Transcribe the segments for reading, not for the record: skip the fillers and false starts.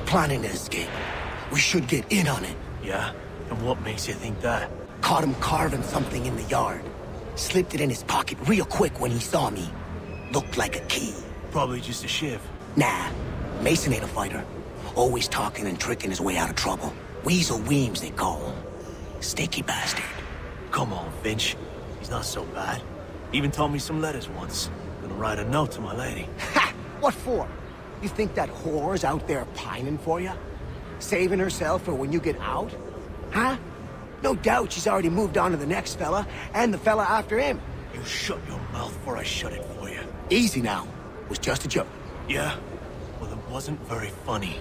planning to escape. We should get in on it. Yeah? And what makes you think that? Caught him carving something in the yard. Slipped it in his pocket real quick when he saw me. Looked like a key. Probably just a shiv. Nah, Mason ain't a fighter. Always talking and tricking his way out of trouble. Weasel Weems, they call him. Sticky bastard. Come on, Finch. He's not so bad. Even told me some letters once. Gonna write a note to my lady. Ha! What for? You think that whore's out there pining for you? Saving herself for when you get out? Huh? No doubt she's already moved on to the next fella, and the fella after him. You shut your mouth before I shut it for you. Easy now. Was just a joke. Yeah? Well, it wasn't very funny.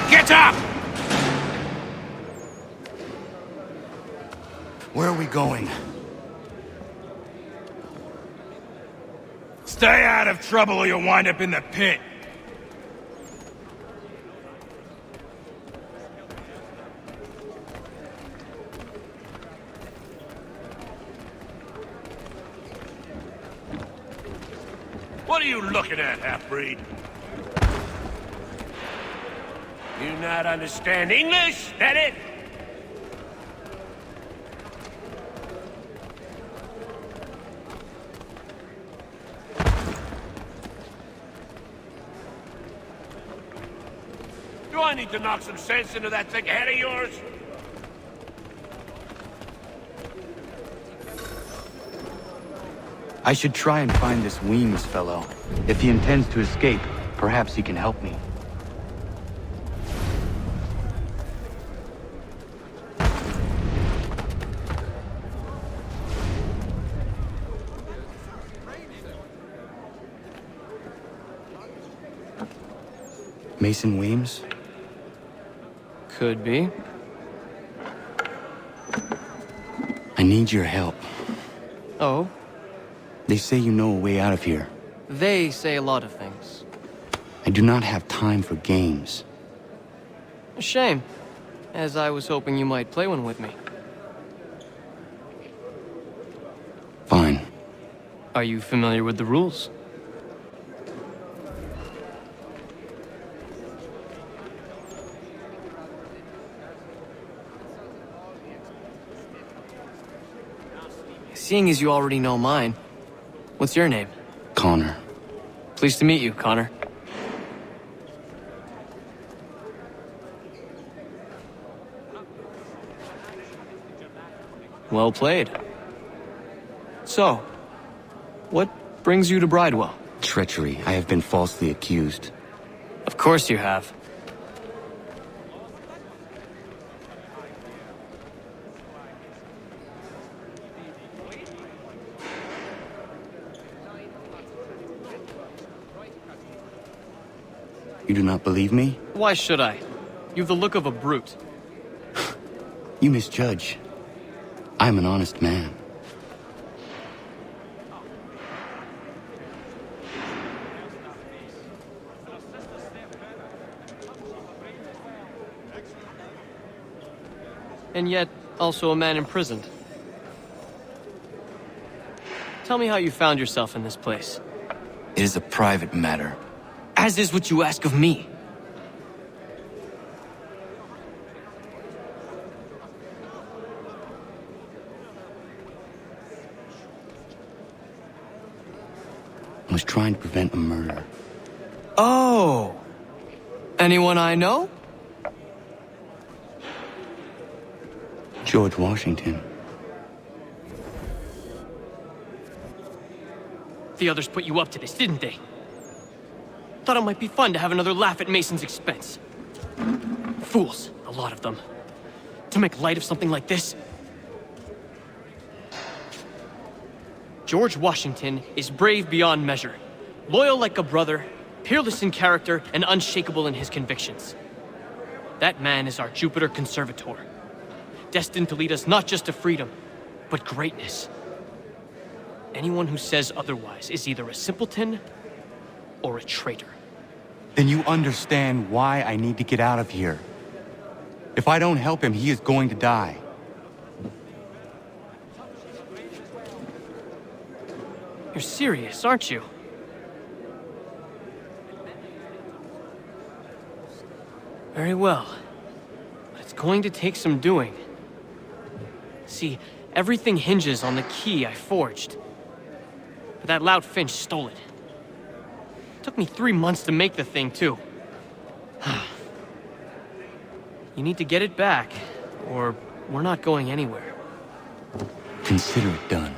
Get up! Where are we going? Stay out of trouble or you'll wind up in the pit. What are you looking at, half-breed? You not understand English? That it? Do I need to knock some sense into that thick head of yours? I should try and find this Weems fellow. If he intends to escape, perhaps he can help me. Mason Weems? Could be. I need your help. Oh? They say you know a way out of here. They say a lot of things. I do not have time for games. A shame, as I was hoping you might play one with me. Fine. Are you familiar with the rules? Seeing as you already know mine, what's your name? Connor. Pleased to meet you, Connor. Well played. So, what brings you to Bridewell? Treachery. I have been falsely accused. Of course you have. You do not believe me? Why should I? You've the look of a brute. You misjudge. I'm an honest man. And yet, also a man imprisoned. Tell me how you found yourself in this place. It is a private matter. As is what you ask of me. I was trying to prevent a murder. Oh! Anyone I know? George Washington. The others put you up to this, didn't they? Thought it might be fun to have another laugh at Mason's expense. Fools, a lot of them. To make light of something like this. George Washington is brave beyond measure, loyal like a brother, peerless in character, and unshakable in his convictions. That man is our Jupiter Conservator, destined to lead us not just to freedom, but greatness. Anyone who says otherwise is either a simpleton or a traitor. Then you understand why I need to get out of here. If I don't help him, he is going to die. You're serious, aren't you? Very well. But it's going to take some doing. See, everything hinges on the key I forged. But that loud Finch stole it. Took me 3 months to make the thing, too. You need to get it back, or we're not going anywhere. Consider it done.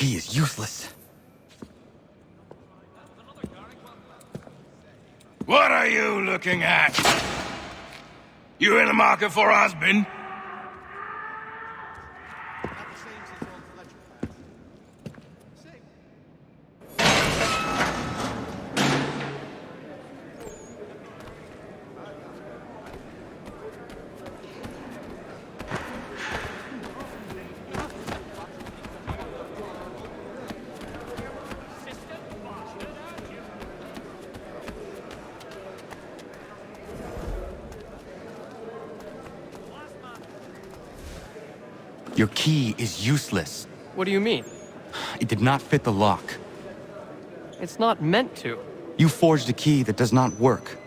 He is useless. What are you looking at? You in the market for a husband? Your key is useless. What do you mean? It did not fit the lock. It's not meant to. You forged a key that does not work.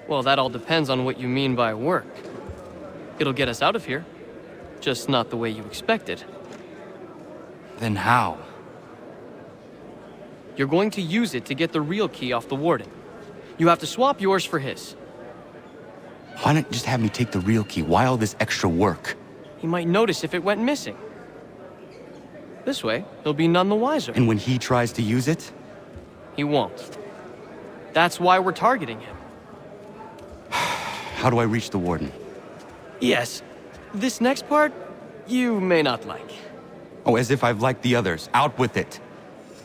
Well, that all depends on what you mean by work. It'll get us out of here. Just not the way you expected. Then how? You're going to use it to get the real key off the warden. You have to swap yours for his. Why not just have me take the real key? Why all this extra work? He might notice if it went missing. This way, he'll be none the wiser. And when he tries to use it? He won't. That's why we're targeting him. How do I reach the warden? Yes. This next part, you may not like. Oh, as if I've liked the others. Out with it.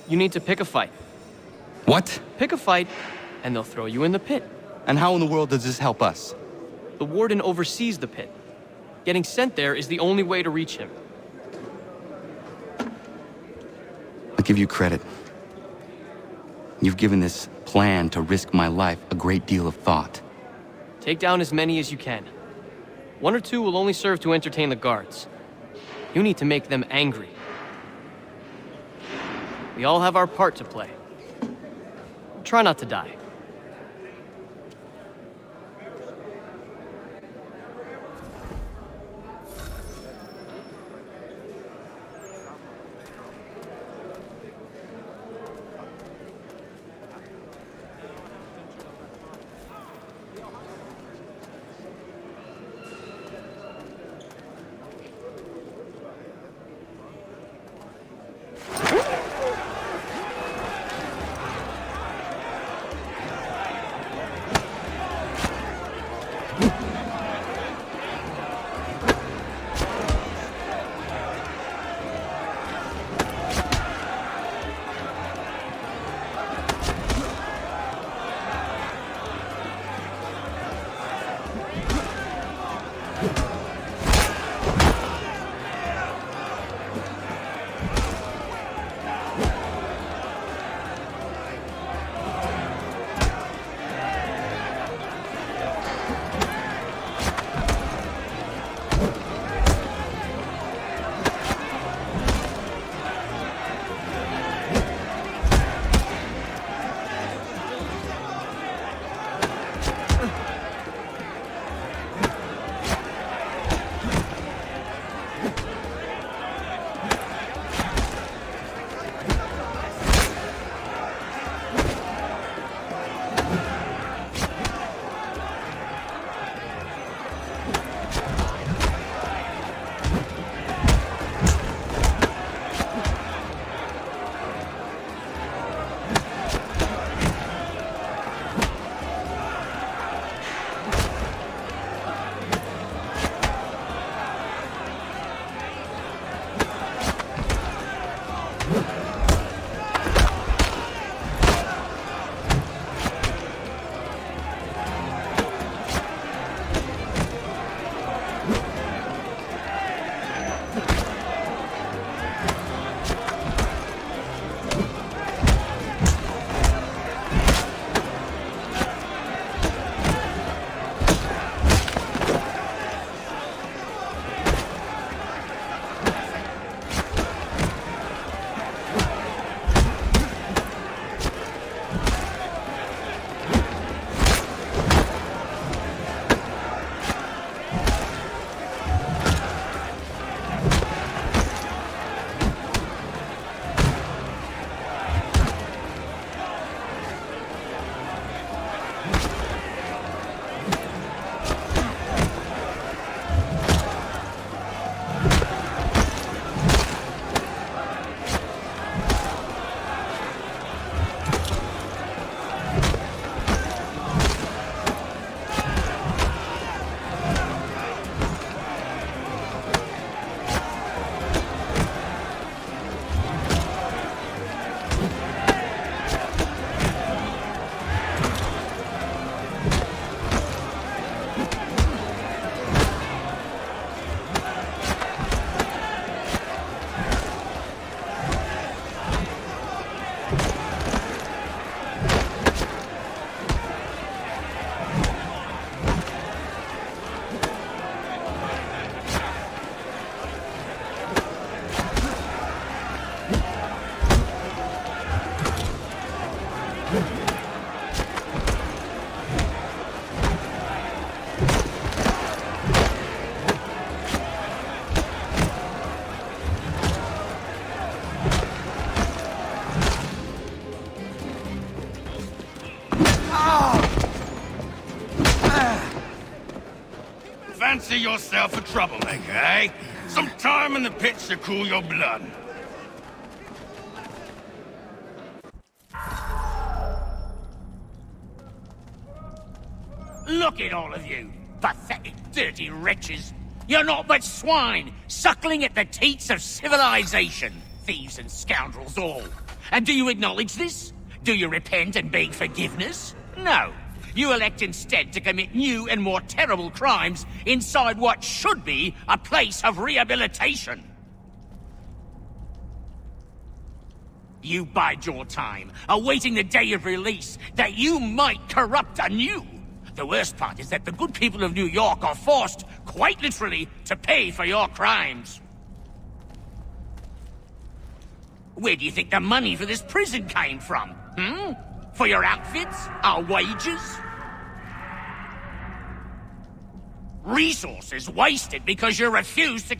You need to pick a fight. What? Pick a fight, and they'll throw you in the pit. And how in the world does this help us? The warden oversees the pit. Getting sent there is the only way to reach him. I'll give you credit. You've given this plan to risk my life a great deal of thought. Take down as many as you can. 1 or 2 will only serve to entertain the guards. You need to make them angry. We all have our part to play. Try not to die. Fancy yourself a troublemaker, eh? Some time in the pits to cool your blood. Look at all of you, pathetic, dirty wretches. You're not but swine, suckling at the teats of civilization. Thieves and scoundrels all. And do you acknowledge this? Do you repent and beg forgiveness? No. You elect instead to commit new and more terrible crimes inside what should be a place of rehabilitation. You bide your time, awaiting the day of release, that you might corrupt anew. The worst part is that the good people of New York are forced, quite literally, to pay for your crimes. Where do you think the money for this prison came from? For your outfits? Our wages? Resources wasted because you refuse to...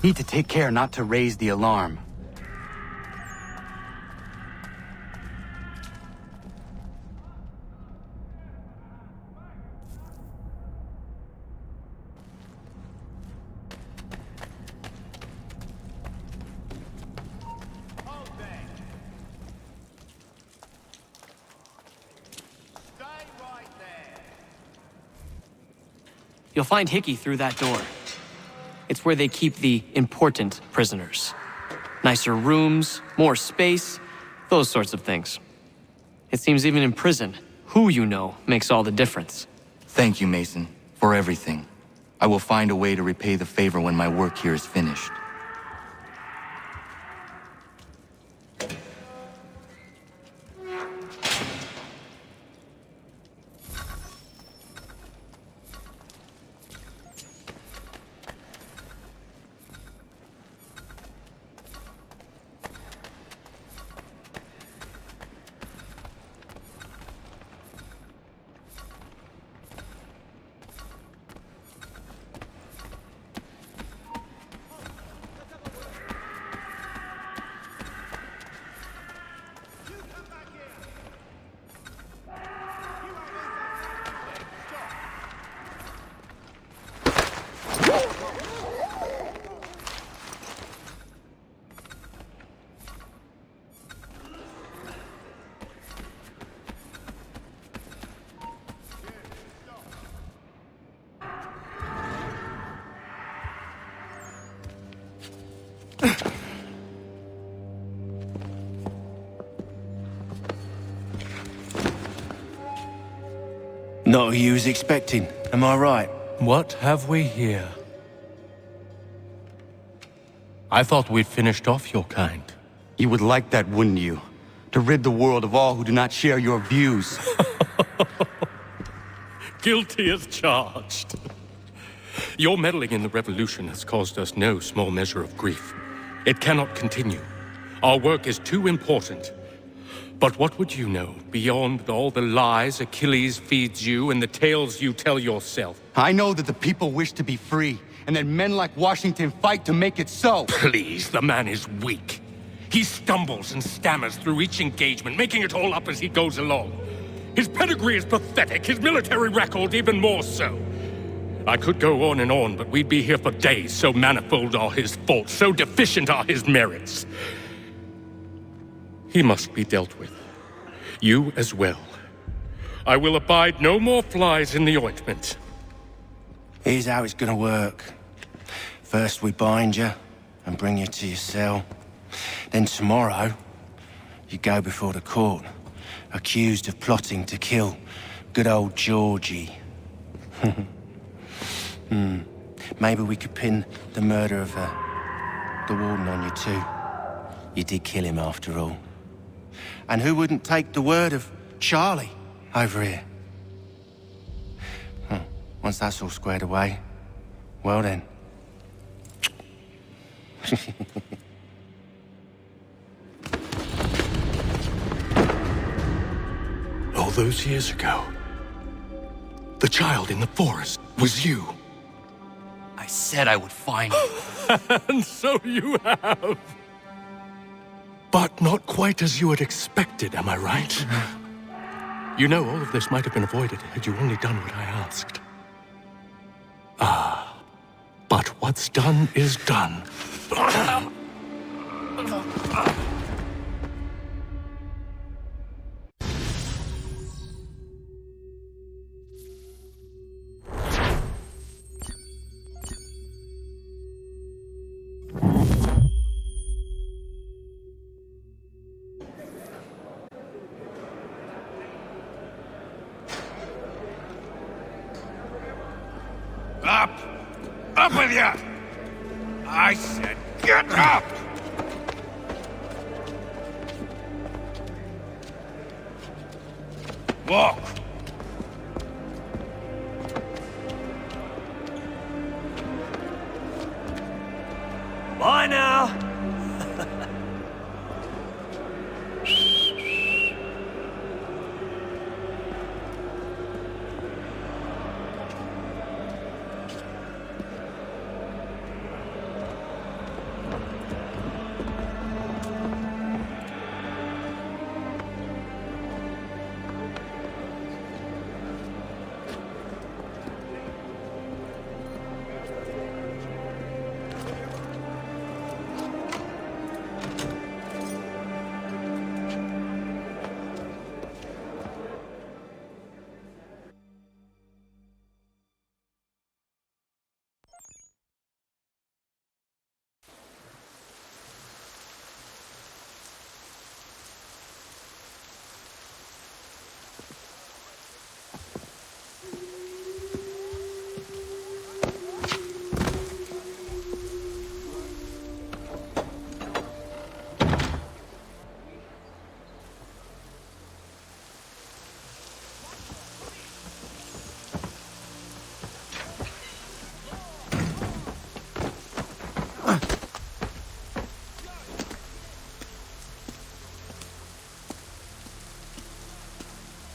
Need to take care not to raise the alarm. You'll find Hickey through that door. It's where they keep the important prisoners. Nicer rooms, more space, those sorts of things. It seems even in prison, who you know makes all the difference. Thank you, Mason, for everything. I will find a way to repay the favor when my work here is finished. Not who you was expecting, am I right? What have we here? I thought we'd finished off your kind. You would like that, wouldn't you? To rid the world of all who do not share your views. Guilty as charged. Your meddling in the revolution has caused us no small measure of grief. It cannot continue. Our work is too important. But what would you know beyond all the lies Achilles feeds you and the tales you tell yourself? I know that the people wish to be free, and that men like Washington fight to make it so. Please, the man is weak. He stumbles and stammers through each engagement, making it all up as he goes along. His pedigree is pathetic, his military record even more so. I could go on, but we'd be here for days, so manifold are his faults, so deficient are his merits. He must be dealt with. You as well. I will abide no more flies in the ointment. Here's how it's gonna work. First we bind you and bring you to your cell. Then tomorrow, you go before the court, accused of plotting to kill good old Georgie. Maybe we could pin the murder of the warden on you too. You did kill him after all. And who wouldn't take the word of Charlie over here? Once that's all squared away, well then. All those years ago, the child in the forest was you. I said I would find you. And so you have. But not quite as you had expected, am I right? You know, all of this might have been avoided had you only done what I asked. But what's done is done. Up with you! I said get up! Walk! Bye now!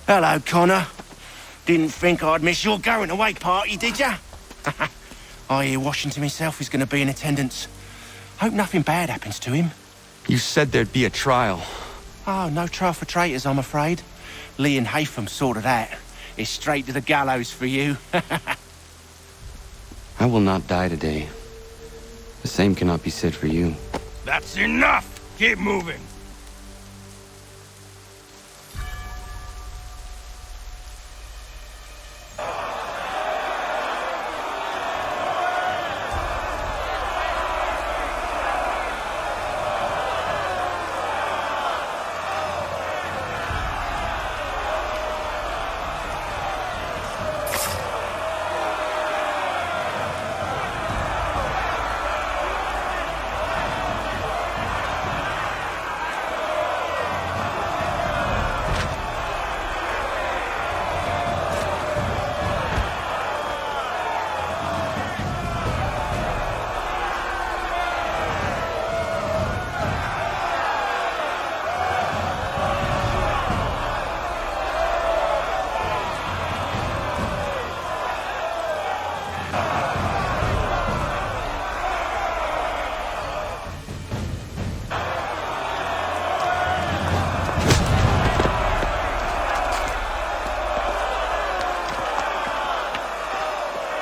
Hello, Connor. Didn't think I'd miss your going away party, did ya? I hear Washington himself is going to be in attendance. Hope nothing bad happens to him. You said there'd be a trial. Oh, no trial for traitors, I'm afraid. Lee and Haytham sorted that. It's straight to the gallows for you. I will not die today. The same cannot be said for you. That's enough! Keep moving!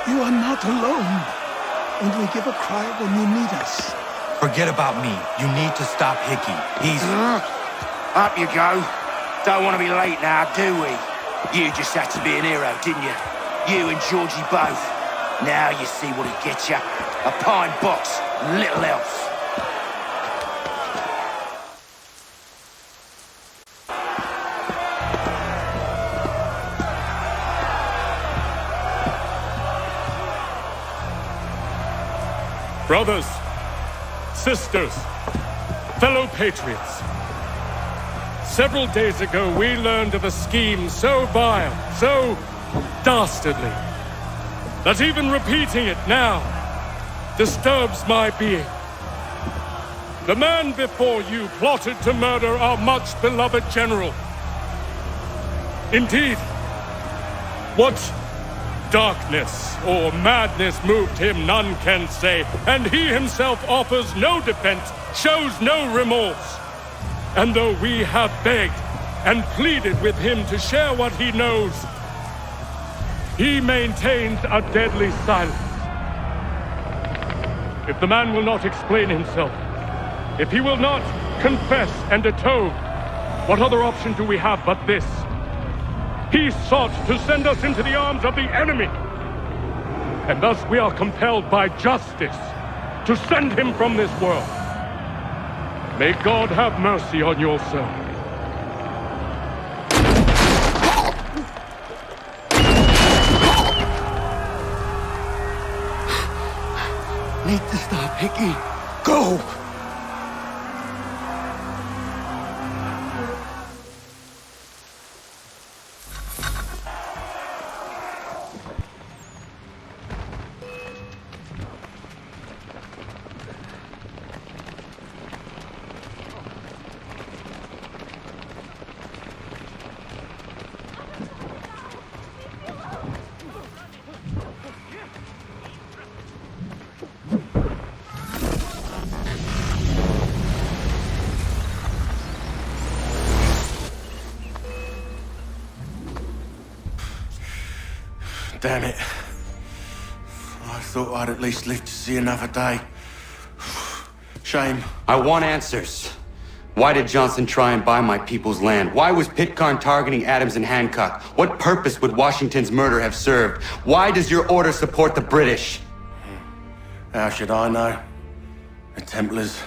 You are not alone. Only give a cry when you need us. Forget about me. You need to stop Hickey. He's... Up you go. Don't want to be late now, do we? You just had to be an hero, didn't you? You and Georgie both. Now you see what it gets you. A pine box, little else. Brothers, sisters, fellow patriots. Several days ago, we learned of a scheme so vile, so dastardly, that even repeating it now disturbs my being. The man before you plotted to murder our much-beloved general. Indeed, what darkness or madness moved him, none can say, and he himself offers no defense, shows no remorse. And though we have begged and pleaded with him to share what he knows, he maintains a deadly silence. If the man will not explain himself, if he will not confess and atone, what other option do we have but this? He sought to send us into the arms of the enemy. And thus we are compelled by justice to send him from this world. May God have mercy on your soul. need to stop Hickey. Go! Damn it. I thought I'd at least live to see another day. Shame. I want answers. Why did Johnson try and buy my people's land? Why was Pitcairn targeting Adams and Hancock? What purpose would Washington's murder have served? Why does your order support the British? How should I know? The Templars,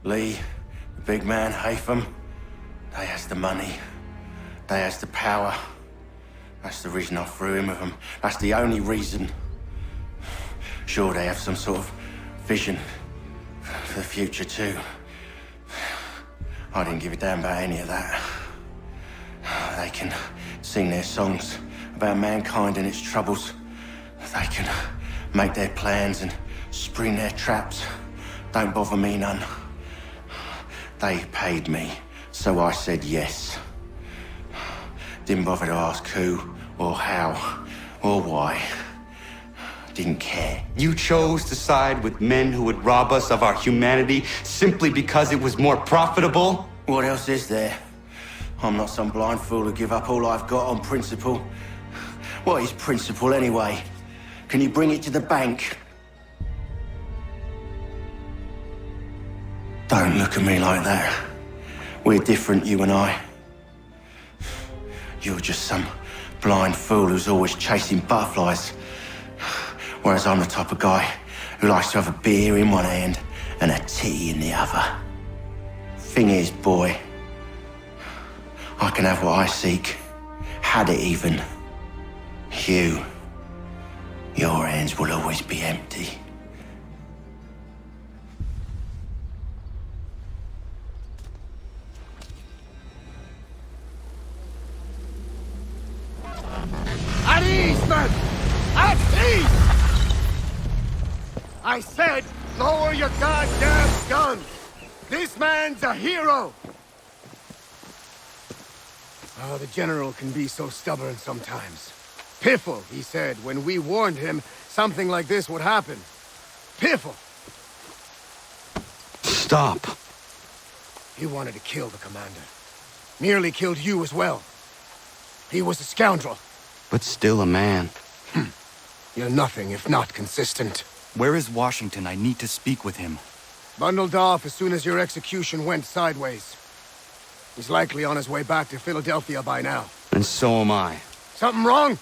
Lee, the big man, Haytham, they has the money. They has the power. That's the reason I threw in with them. That's the only reason. Sure, they have some sort of vision for the future too. I didn't give a damn about any of that. They can sing their songs about mankind and its troubles. They can make their plans and spring their traps. Don't bother me none. They paid me, so I said yes. Didn't bother to ask who, or how, or why. Didn't care. You chose to side with men who would rob us of our humanity simply because it was more profitable? What else is there? I'm not some blind fool who give up all I've got on principle. What is principle anyway? Can you bring it to the bank? Don't look at me like that. We're different, you and I. You're just some blind fool who's always chasing butterflies. Whereas I'm the type of guy who likes to have a beer in one hand and a tea in the other. Thing is, boy, I can have what I seek. Had it even. Your hands will always be empty. At ease, men! At ease! I said, lower your goddamn guns! This man's a hero! Oh, the General can be so stubborn sometimes. Piffle, he said, when we warned him something like this would happen. Piffle! Stop. He wanted to kill the commander. Nearly killed you as well. He was a scoundrel. But still a man. You're nothing if not consistent. Where is Washington? I need to speak with him. Bundled off as soon as your execution went sideways. He's likely on his way back to Philadelphia by now. And so am I. Something wrong?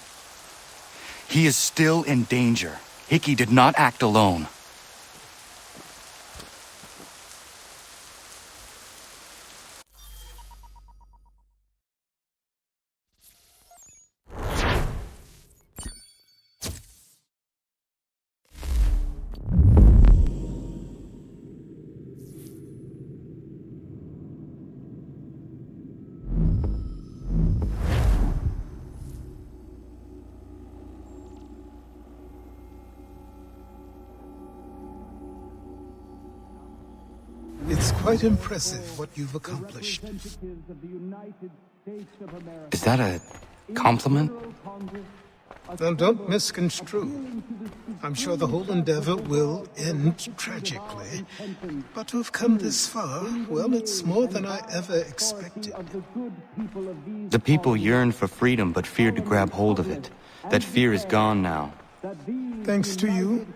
He is still in danger. Hickey did not act alone. It's quite impressive what you've accomplished. Is that a compliment? Now, don't misconstrue. I'm sure the whole endeavor will end tragically. But to have come this far, well, it's more than I ever expected. The people yearned for freedom but feared to grab hold of it. That fear is gone now. Thanks to you?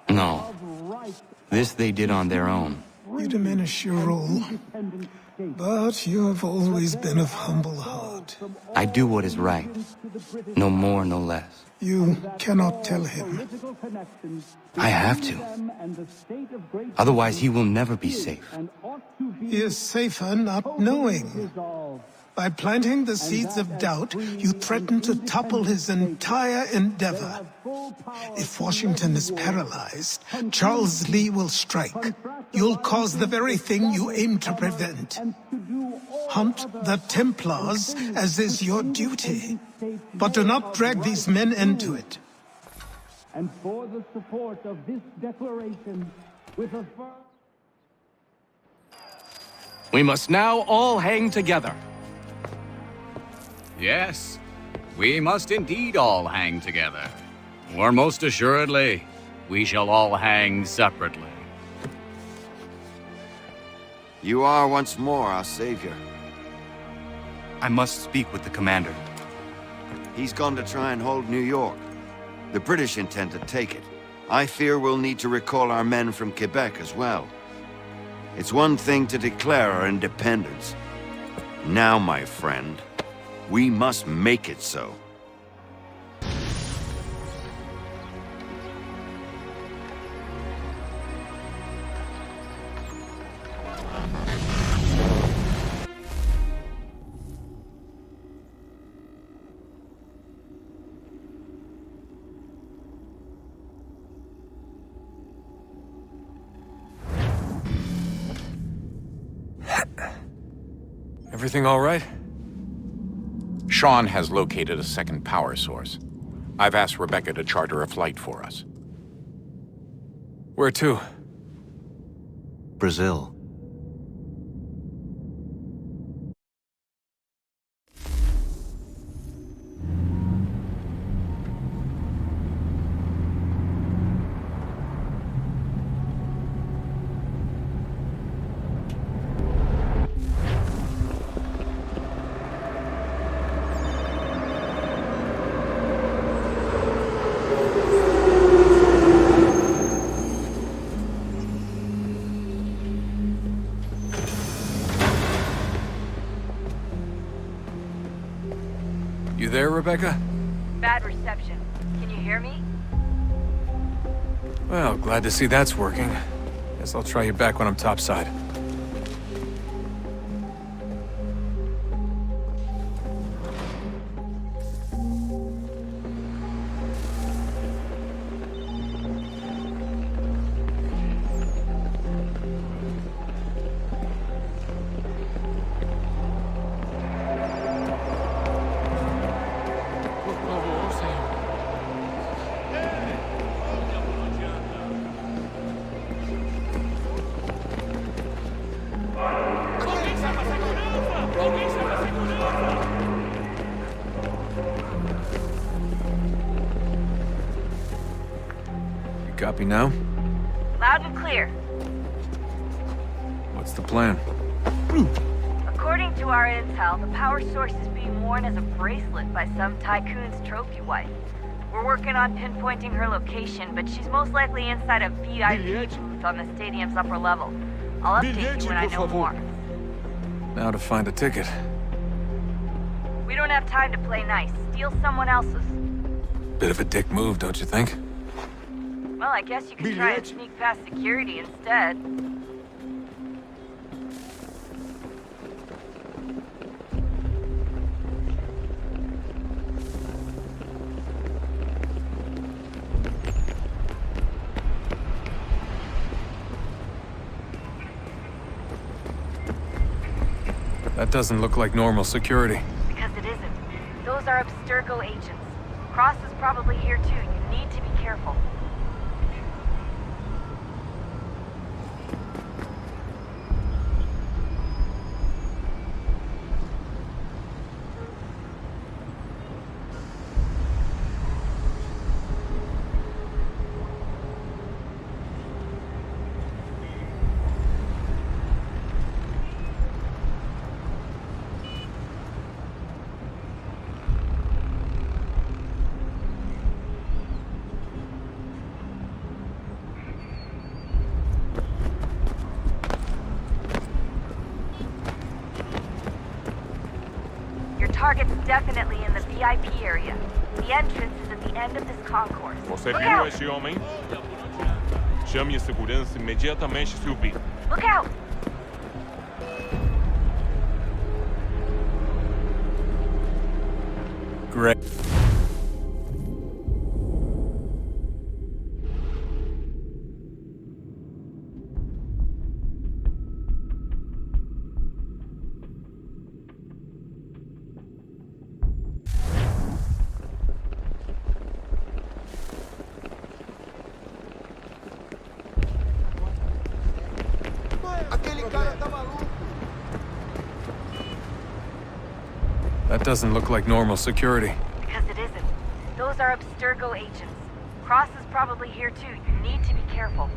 No. This they did on their own. You diminish your role. But you have always been of humble heart. I do what is right. No more, no less. You cannot tell him. I have to. Otherwise, he will never be safe. He is safer not knowing. By planting the seeds of doubt, you threaten to topple his entire endeavor. If Washington is paralyzed, Charles Lee will strike. You'll cause the very thing you aim to prevent. Hunt the Templars, as is your duty. But do not drag these men into it. And for the support of this declaration, with a firm... We must now all hang together. Yes, we must indeed all hang together. Or most assuredly, we shall all hang separately. You are once more our savior. I must speak with the commander. He's gone to try and hold New York. The British intend to take it. I fear we'll need to recall our men from Quebec as well. It's one thing to declare our independence. Now, my friend, we must make it so. Everything all right? Sean has located a second power source. I've asked Rebecca to charter a flight for us. Where to? Brazil. You there, Rebecca? Bad reception. Can you hear me? Well, glad to see that's working. Guess I'll try you back when I'm topside. Copy now? Loud and clear. What's the plan? According to our intel, the power source is being worn as a bracelet by some tycoon's trophy wife. We're working on pinpointing her location, but she's most likely inside a VIP booth on the stadium's upper level. I'll update you when I know more. Now to find a ticket. We don't have time to play nice. Steal someone else's. Bit of a dick move, don't you think? Well, I guess you could try and sneak past security instead. That doesn't look like normal security. Because it isn't. Those are Abstergo agents. Cross is probably here too. You need to be careful. Target's definitely in the VIP area. The entrance is at the end of this concourse. Você Look viu out! esse homem? Chame a segurança imediatamente se o vir. Look out! Great. That doesn't look like normal security. Because it isn't. Those are Abstergo agents. Cross is probably here too. You need to be careful.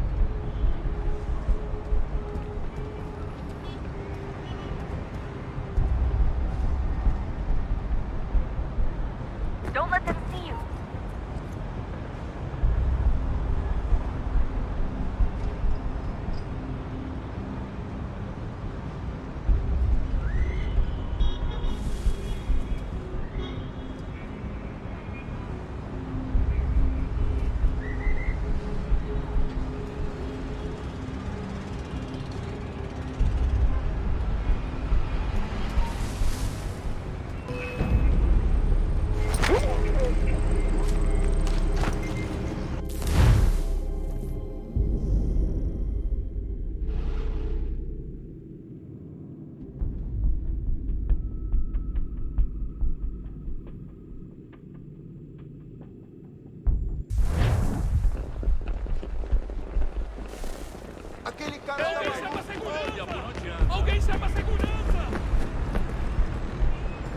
Don't let them see you.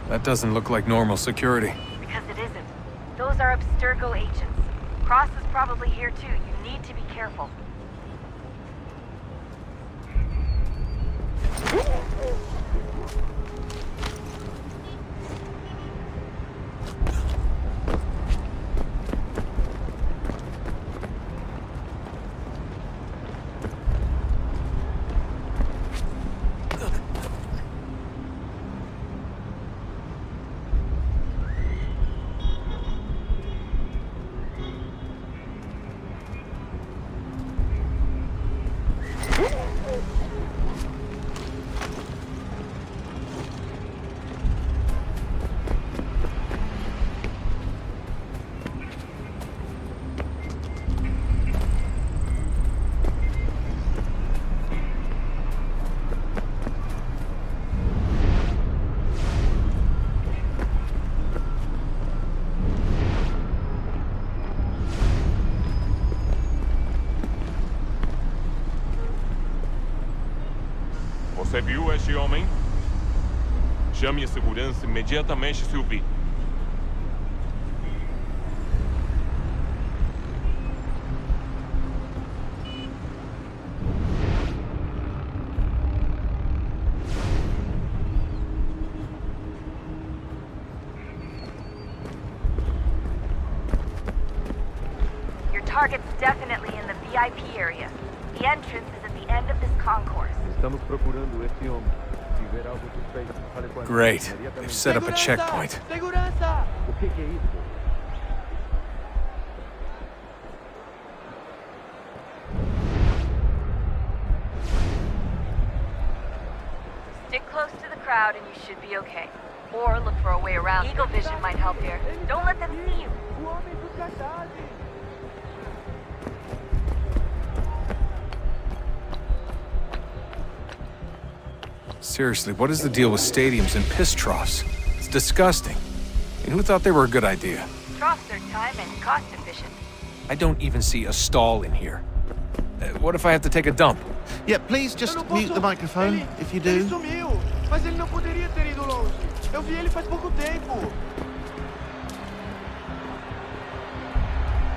That doesn't look like normal security. Because it isn't. Those are Abstergo agents. Cross is probably here too. You need to be careful. Você viu este homem? Chame a segurança imediatamente se o vir. Your target's definitely in the VIP area. The entrance is at the end of this concourse. Estamos procurando esse homem. Se ver algo suspeito, fale com a gente. Great. They've set up a checkpoint. Segurança! O que é isso? Stick close to the crowd and you should be okay. Or look for a way around. Eagle vision might help here. Don't let them see you. O homem do cartaz! Seriously, what is the deal with stadiums and piss troughs? It's disgusting. And who thought they were a good idea? Troughs are time and cost efficient. I don't even see a stall in here. What if I have to take a dump? Yeah, please just mute the microphone if you do. Ele sumiu, mas ele não poderia ter ido longe. Eu vi ele faz pouco tempo.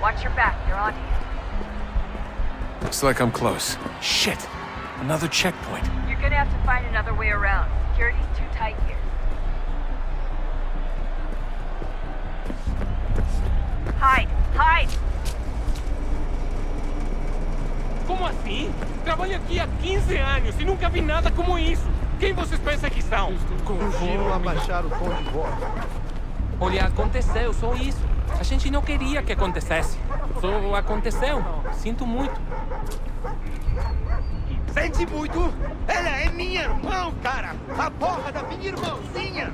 Watch your back, you're on here. Looks like I'm close. Shit! Another checkpoint. You're gonna have to find another way around. Security's too tight here. Hide! Hide! Como assim? Trabalho aqui há 15 anos e nunca vi nada como isso. Quem vocês pensam que são? Fugiram a baixar o tom de voz. Olha, aconteceu, só isso. A gente não queria que acontecesse. Só aconteceu. Sinto muito. Sente muito? Ela é minha irmã, cara! A porra da minha irmãzinha!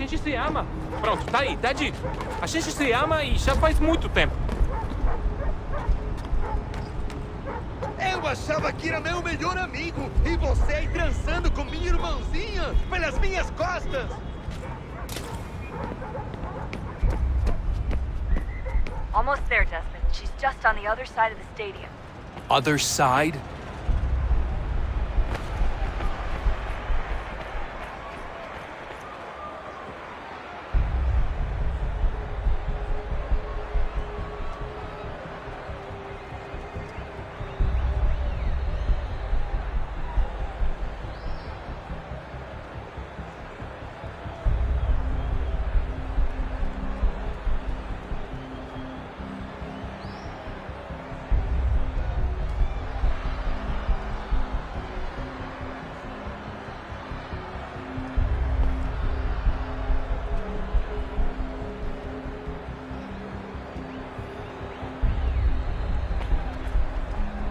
gente se ama. Pronto, tá aí, tá dito. A gente se ama e já faz muito tempo. Eu achava que era meu melhor amigo. E você aí transando com minha irmãzinha pelas minhas costas. Almost there, Desmond. She's just on the other side of the stadium. Other side?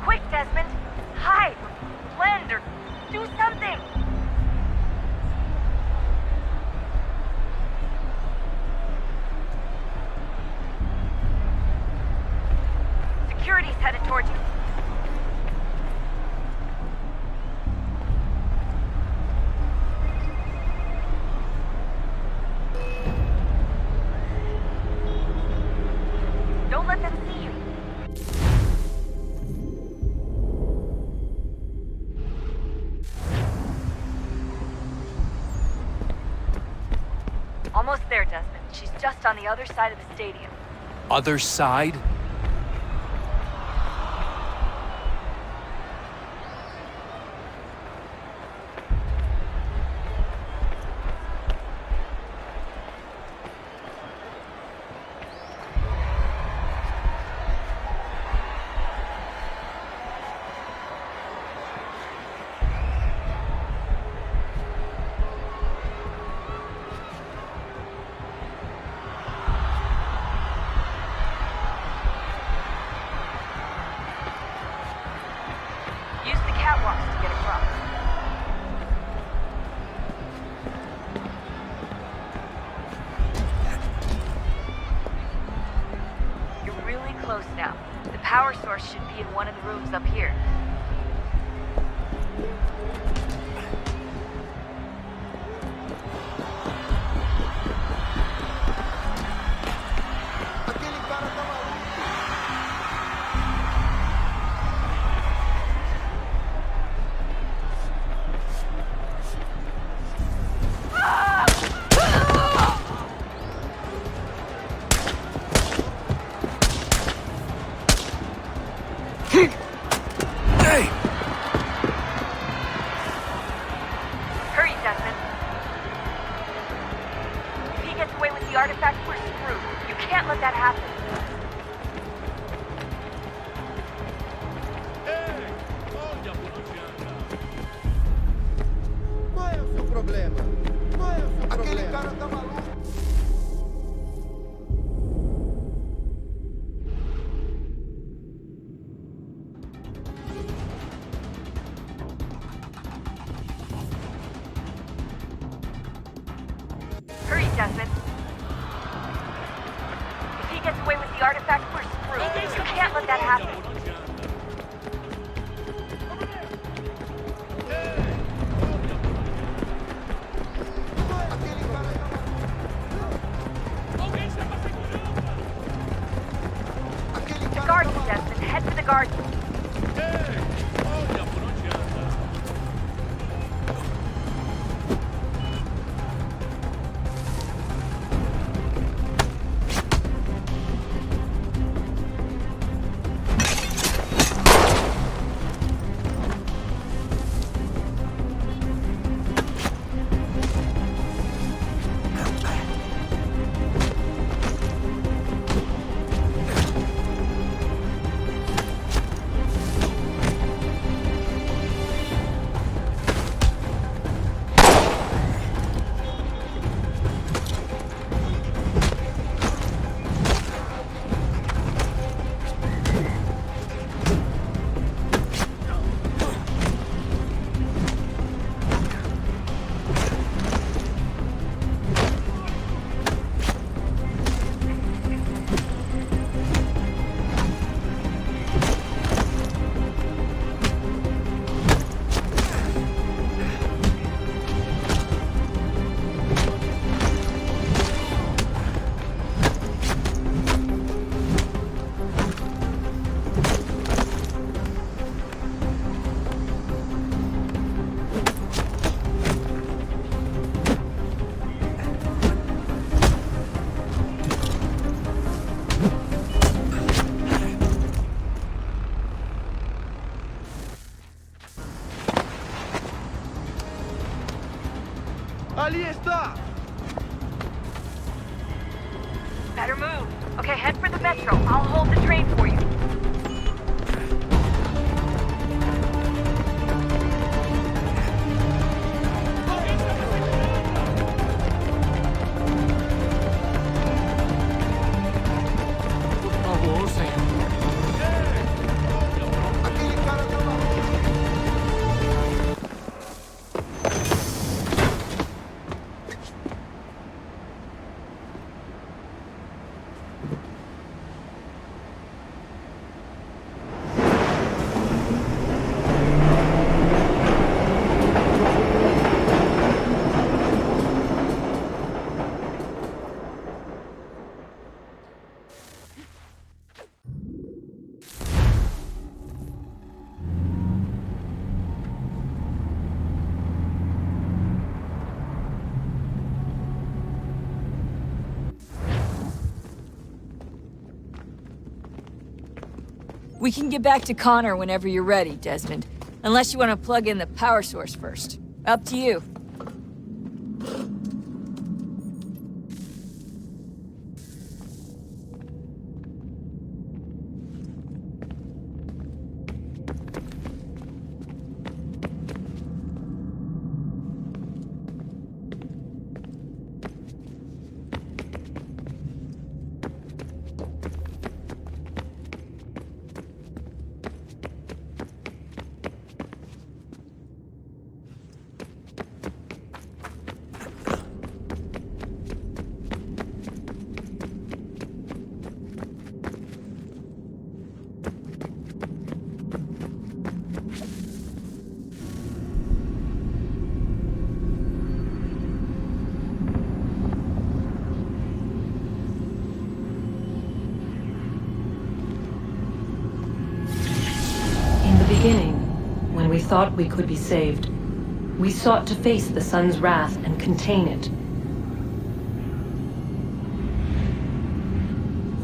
Quick, Desmond! Hide! Blend or do something! Security's headed towards you. Don't let them see you. Almost there, Desmond. She's just on the other side of the stadium. Other side? Use the catwalks to get across. You're really close now. The power source should be in one of the rooms up here. Hurry, Desmond. If he gets away with the artifact, we're screwed. You can't let that happen. Qual é o seu problema? Qual é o seu problema? Aquele cara tá maluco. Hurry, Desmond. If he gets away with the artifact, we're screwed. You can't let that happen. The garden, Desmond. Head for the garden. Ali está! Better move. Okay, head for the metro. I'll hold the train for you. We can get back to Connor whenever you're ready, Desmond. Unless you want to plug in the power source first. Up to you. Beginning, when we thought we could be saved, we sought to face the sun's wrath and contain it.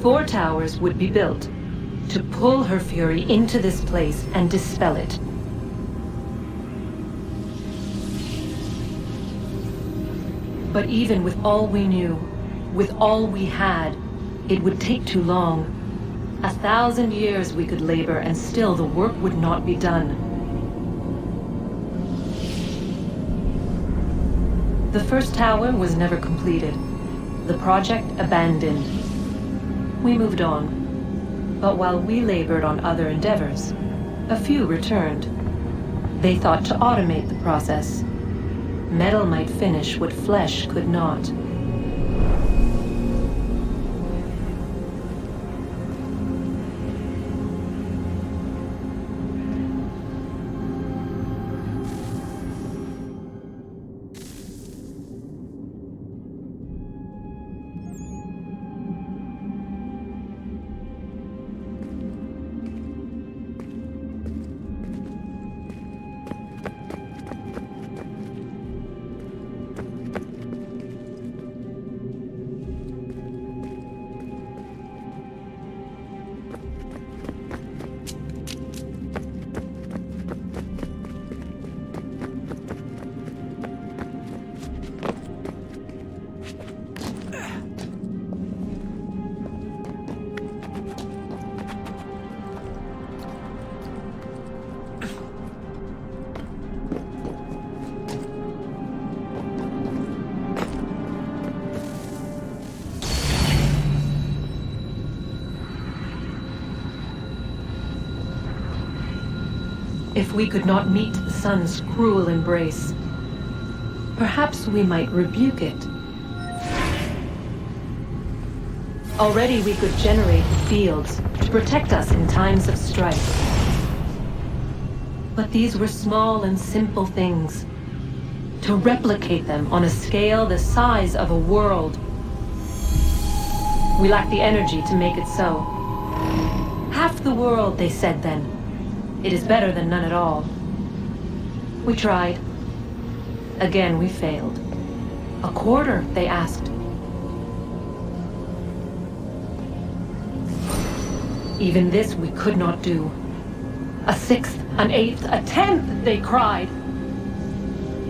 4 towers would be built to pull her fury into this place and dispel it. But even with all we knew, with all we had, it would take too long. 1,000 years we could labor, and still the work would not be done. The first tower was never completed. The project abandoned. We moved on. But while we labored on other endeavors, a few returned. They thought to automate the process. Metal might finish what flesh could not. If we could not meet the sun's cruel embrace, perhaps we might rebuke it. Already we could generate the fields to protect us in times of strife. But these were small and simple things. To replicate them on a scale the size of a world. We lack the energy to make it so. Half the world, they said then. It is better than none at all. We tried. Again, we failed. A quarter, they asked. Even this we could not do. A 6th, an 8th, a 10th, they cried.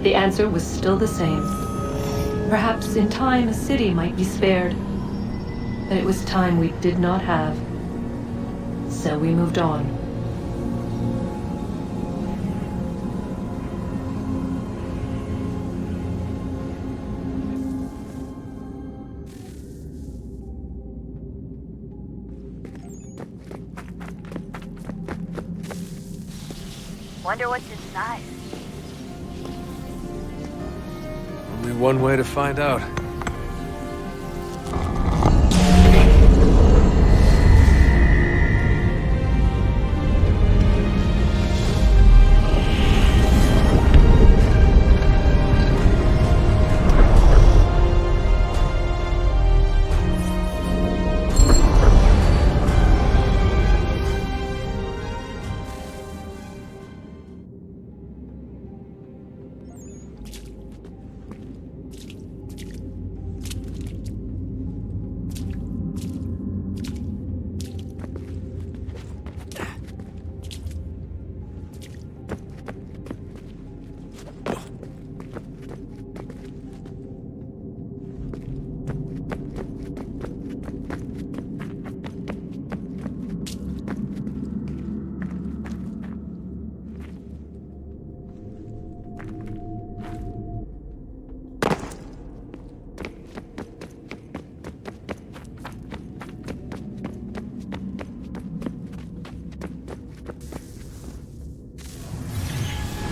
The answer was still the same. Perhaps in time a city might be spared. But it was time we did not have. So we moved on. Wonder what's inside. Only one way to find out.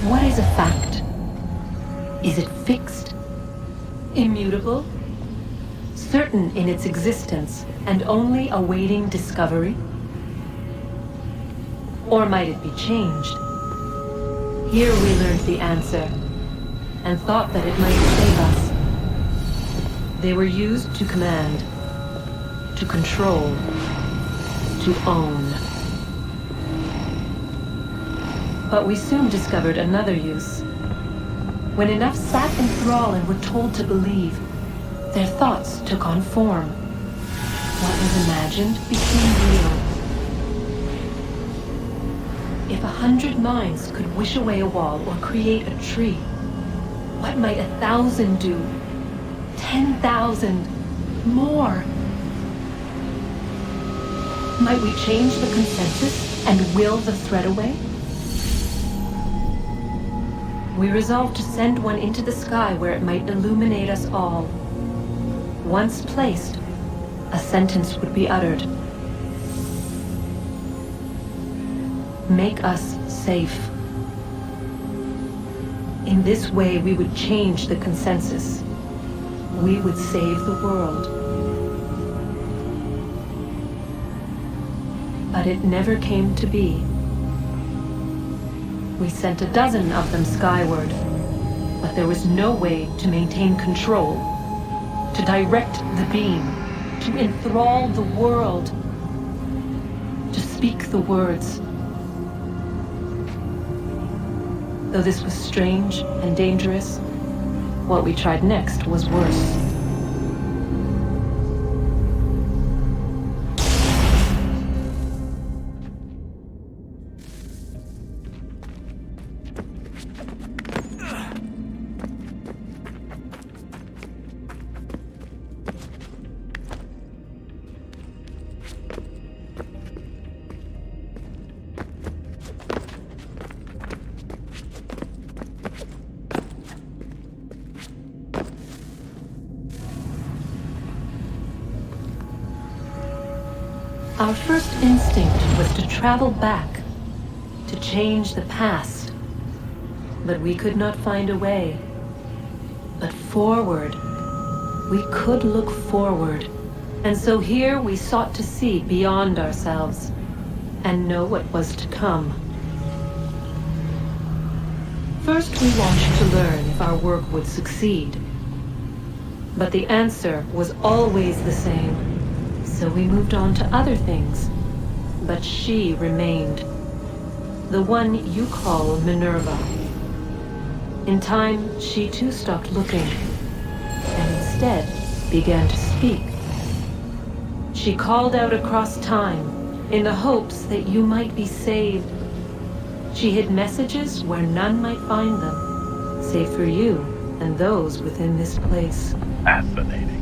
What is a fact? Is it fixed? Immutable? Certain in its existence and only awaiting discovery? Or might it be changed? Here we learned the answer and thought that it might save us. They were used to command, to control, to own. But we soon discovered another use. When enough sat in thrall and were told to believe, their thoughts took on form. What was imagined became real. If 100 minds could wish away a wall or create a tree, what might 1,000 do? 10,000? More? Might we change the consensus and will the threat away? We resolved to send one into the sky where it might illuminate us all. Once placed, a sentence would be uttered. Make us safe. In this way, we would change the consensus. We would save the world. But it never came to be. We sent a dozen of them skyward, but there was no way to maintain control, to direct the beam, to enthrall the world, to speak the words. Though this was strange and dangerous, what we tried next was worse. Our first instinct was to travel back, to change the past. But we could not find a way. But forward, we could look forward. And so here we sought to see beyond ourselves and know what was to come. First, we wanted to learn if our work would succeed. But the answer was always the same. So we moved on to other things. But she remained. The one you call Minerva. In time, she too stopped looking, and instead began to speak. She called out across time, in the hopes that you might be saved. She hid messages where none might find them, save for you. and those within this place. Fascinating.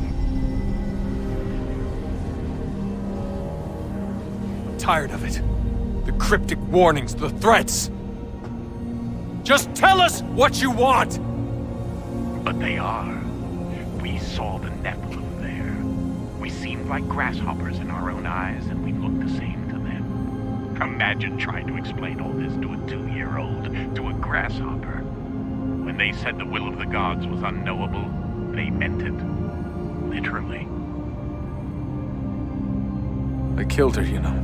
I'm tired of it. The cryptic warnings, the threats. Just tell us what you want! But they are. We saw the Nephilim there. We seemed like grasshoppers in our own eyes, and we looked the same to them. Imagine trying to explain all this to a 2-year-old, to a grasshopper. When they said the will of the gods was unknowable, they meant it. Literally. I killed her, you know.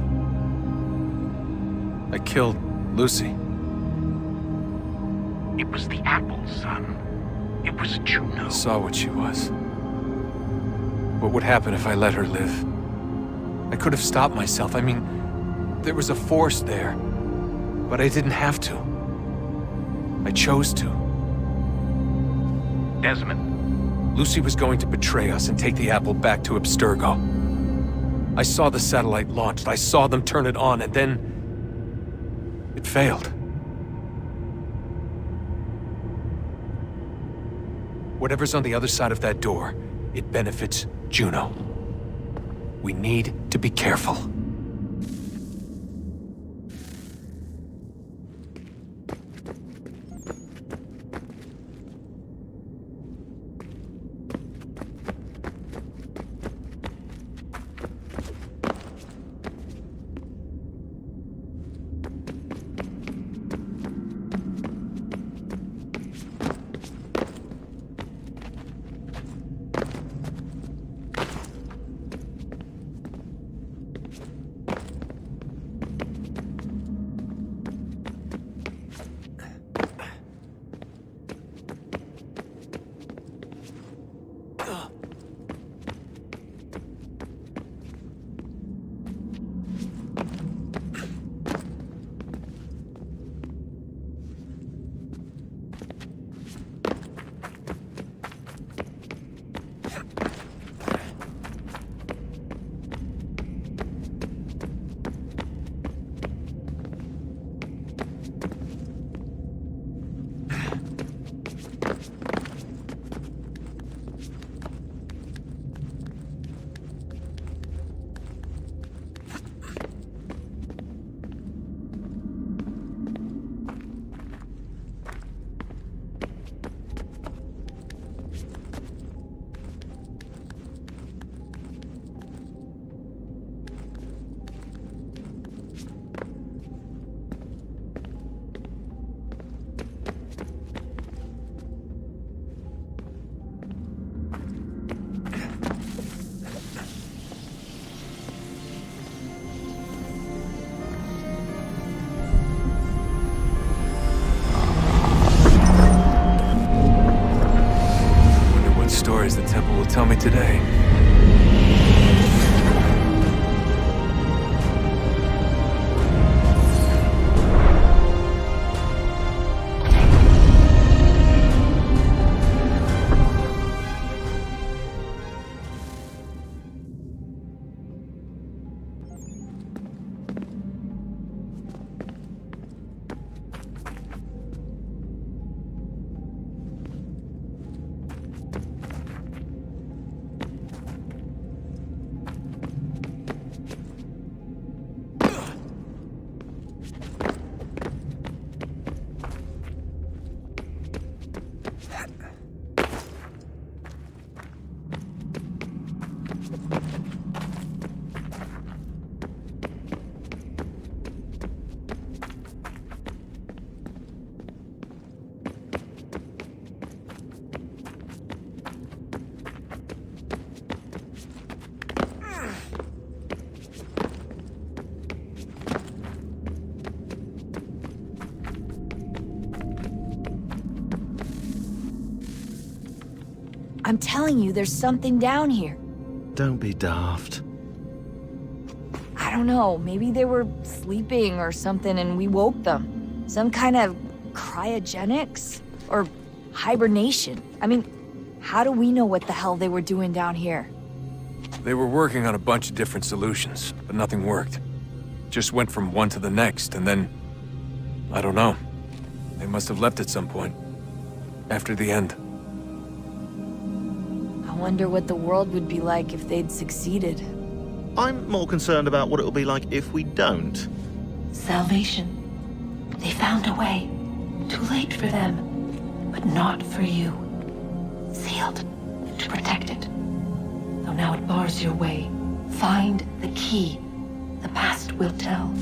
I killed Lucy. It was the apple, son. It was Juno. I saw what she was. What would happen if I let her live? I could have stopped myself. I mean, there was a force there. But I didn't have to. I chose to. Desmond. Lucy was going to betray us and take the apple back to Abstergo. I saw the satellite launched. I saw them turn it on, and then... it failed. Whatever's on the other side of that door, it benefits Juno. We need to be careful. The temple will tell me today. I'm telling you, there's something down here. Don't be daft. I don't know, maybe they were sleeping or something and we woke them. Some kind of cryogenics? Or hibernation? I mean, how do we know what the hell they were doing down here? They were working on a bunch of different solutions, but nothing worked. Just went from one to the next, and then... I don't know. They must have left at some point. After the end. wonder what the world would be like if they'd succeeded. I'm more concerned about what it'll be like if we don't. Salvation. They found a way. Too late for them, but not for you. Sealed to protect it. Though now it bars your way. Find the key. The past will tell.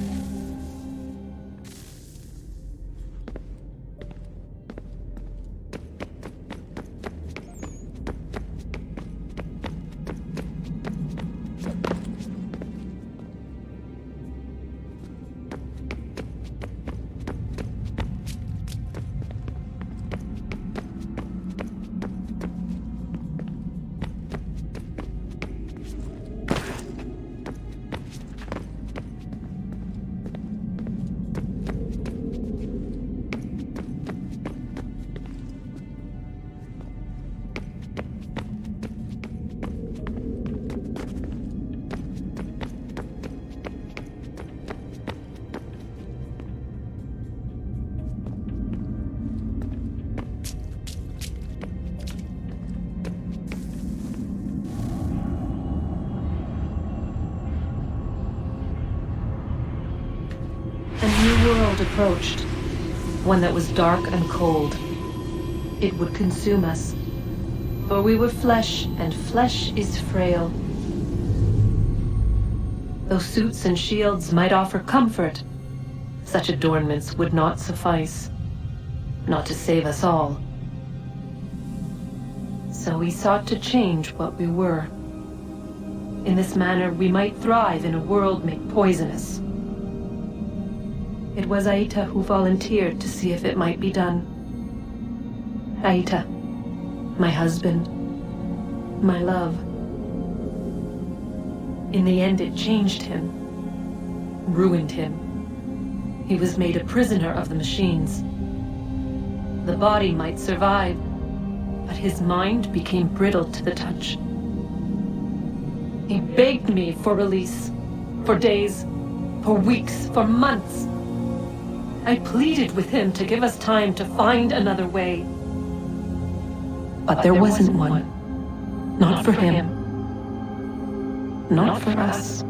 World approached, one that was dark and cold. It would consume us, for we were flesh, and flesh is frail. Though suits and shields might offer comfort, such adornments would not suffice, not to save us all. So we sought to change what we were. In this manner, we might thrive in a world made poisonous. It was Aita who volunteered to see if it might be done. Aita, my husband, my love. In the end, it changed him, ruined him. He was made a prisoner of the machines. The body might survive, but his mind became brittle to the touch. He begged me for release, for days, for weeks, for months. I pleaded with him to give us time to find another way. But there wasn't one. Not for him. Not for us.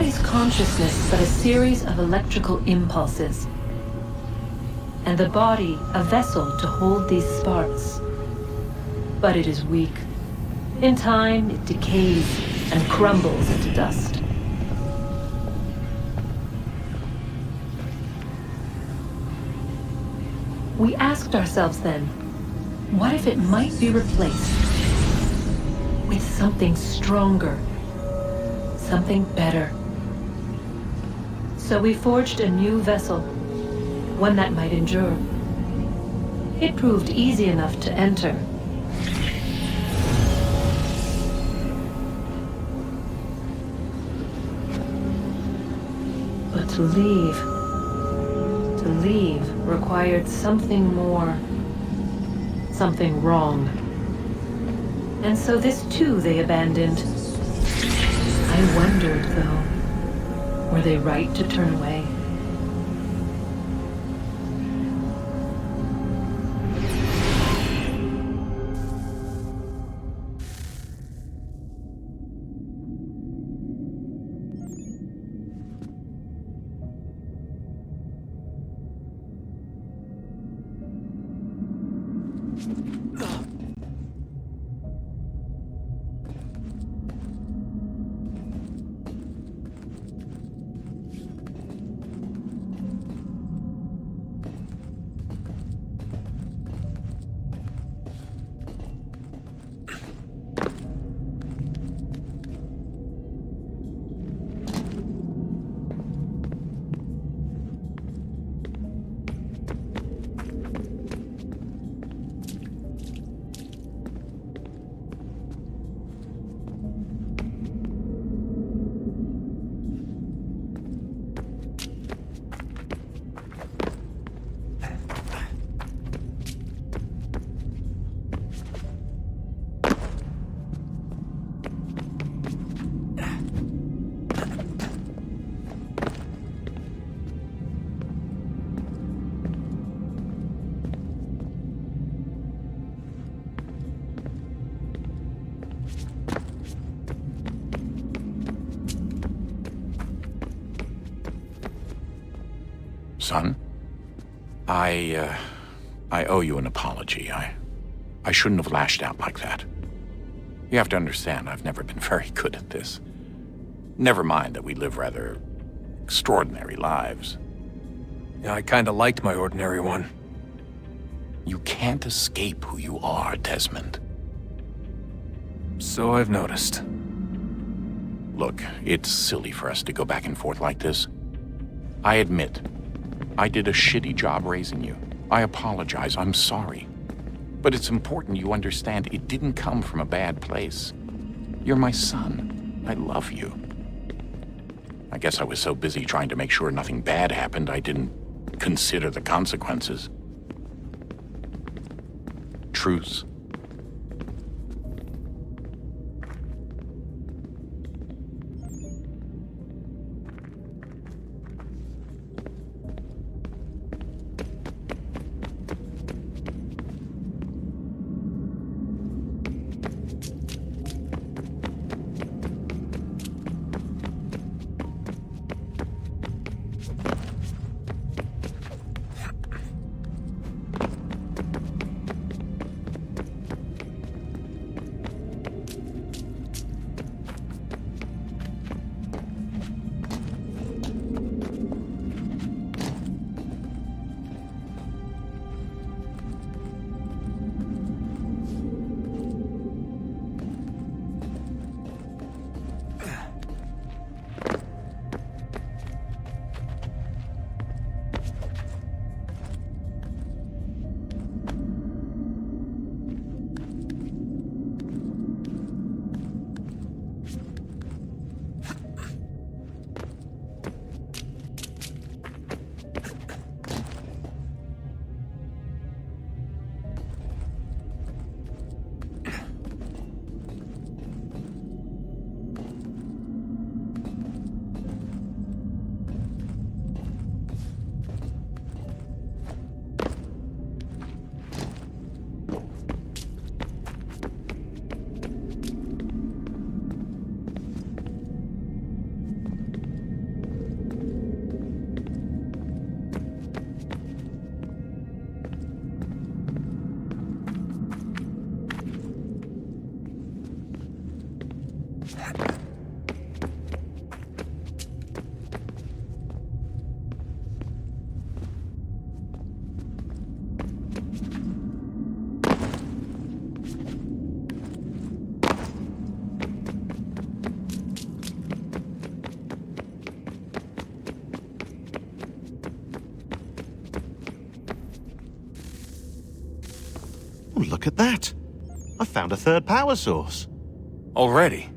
body's consciousness but a series of electrical impulses, and the body a vessel to hold these sparks. But it is weak. In time, it decays and crumbles into dust. We asked ourselves then, what if it might be replaced with something stronger, something better? So we forged a new vessel, one that might endure. It proved easy enough to enter. But to leave required something more, something wrong. And so this too they abandoned. I wondered, though, were they right to turn away? Son, I owe you an apology. I shouldn't have lashed out like that. You have to understand, I've never been very good at this. Never mind that we live rather extraordinary lives. Yeah, I kinda liked my ordinary one. You can't escape who you are, Desmond. So I've noticed. Look, it's silly for us to go back and forth like this. I admit, I did a shitty job raising you. I apologize, I'm sorry. But it's important you understand it didn't come from a bad place. You're my son. I love you. I guess I was so busy trying to make sure nothing bad happened, I didn't consider the consequences. Truce. Oh, look at that. I found a third power source. Already?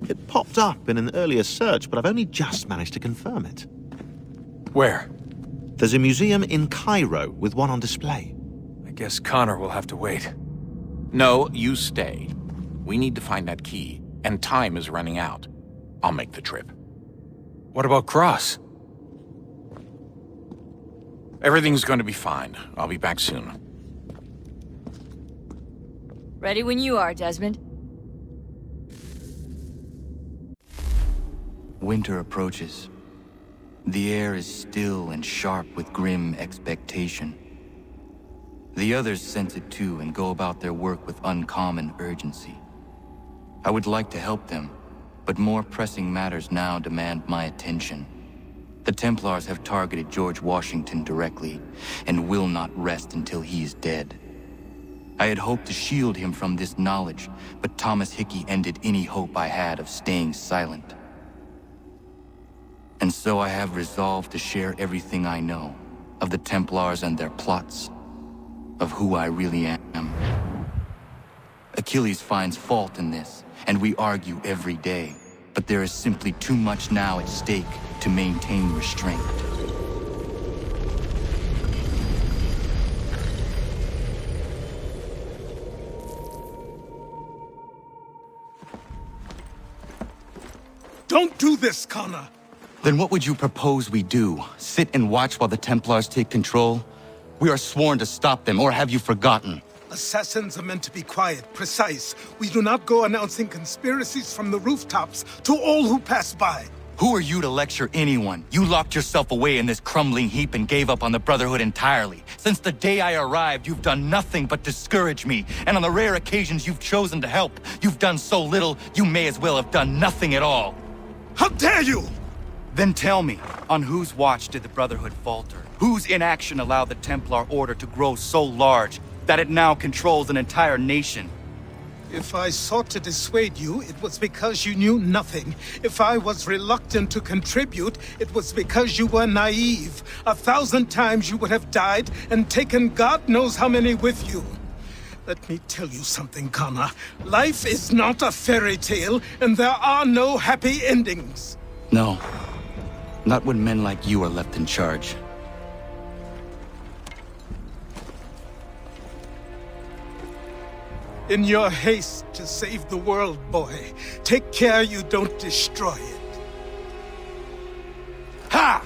It popped up in an earlier search, but I've only just managed to confirm it. Where? There's a museum in Cairo with one on display. I guess Connor will have to wait. No, you stay. We need to find that key, and time is running out. I'll make the trip. What about Cross? Everything's going to be fine. I'll be back soon. Ready when you are, Desmond. Winter approaches. The air is still and sharp with grim expectation. The others sense it too and go about their work with uncommon urgency. I would like to help them, but more pressing matters now demand my attention. The Templars have targeted George Washington directly, and will not rest until he is dead. I had hoped to shield him from this knowledge, but Thomas Hickey ended any hope I had of staying silent. And so I have resolved to share everything I know of the Templars and their plots, of who I really am. Achilles finds fault in this, and we argue every day, but there is simply too much now at stake to maintain restraint. Don't do this, Connor! Then what would you propose we do? Sit and watch while the Templars take control? We are sworn to stop them, or have you forgotten? Assassins are meant to be quiet, precise. We do not go announcing conspiracies from the rooftops to all who pass by. Who are you to lecture anyone? You locked yourself away in this crumbling heap and gave up on the Brotherhood entirely. Since the day I arrived, you've done nothing but discourage me. And on the rare occasions you've chosen to help, you've done so little, you may as well have done nothing at all. How dare you! Then tell me, on whose watch did the Brotherhood falter? Whose inaction allowed the Templar Order to grow so large that it now controls an entire nation? If I sought to dissuade you, it was because you knew nothing. If I was reluctant to contribute, it was because you were naive. 1,000 times you would have died and taken God knows how many with you. Let me tell you something, Connor. Life is not a fairy tale, and there are no happy endings. No. Not when men like you are left in charge. In your haste to save the world, boy, take care you don't destroy it. Ha!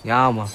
Ja, Mann.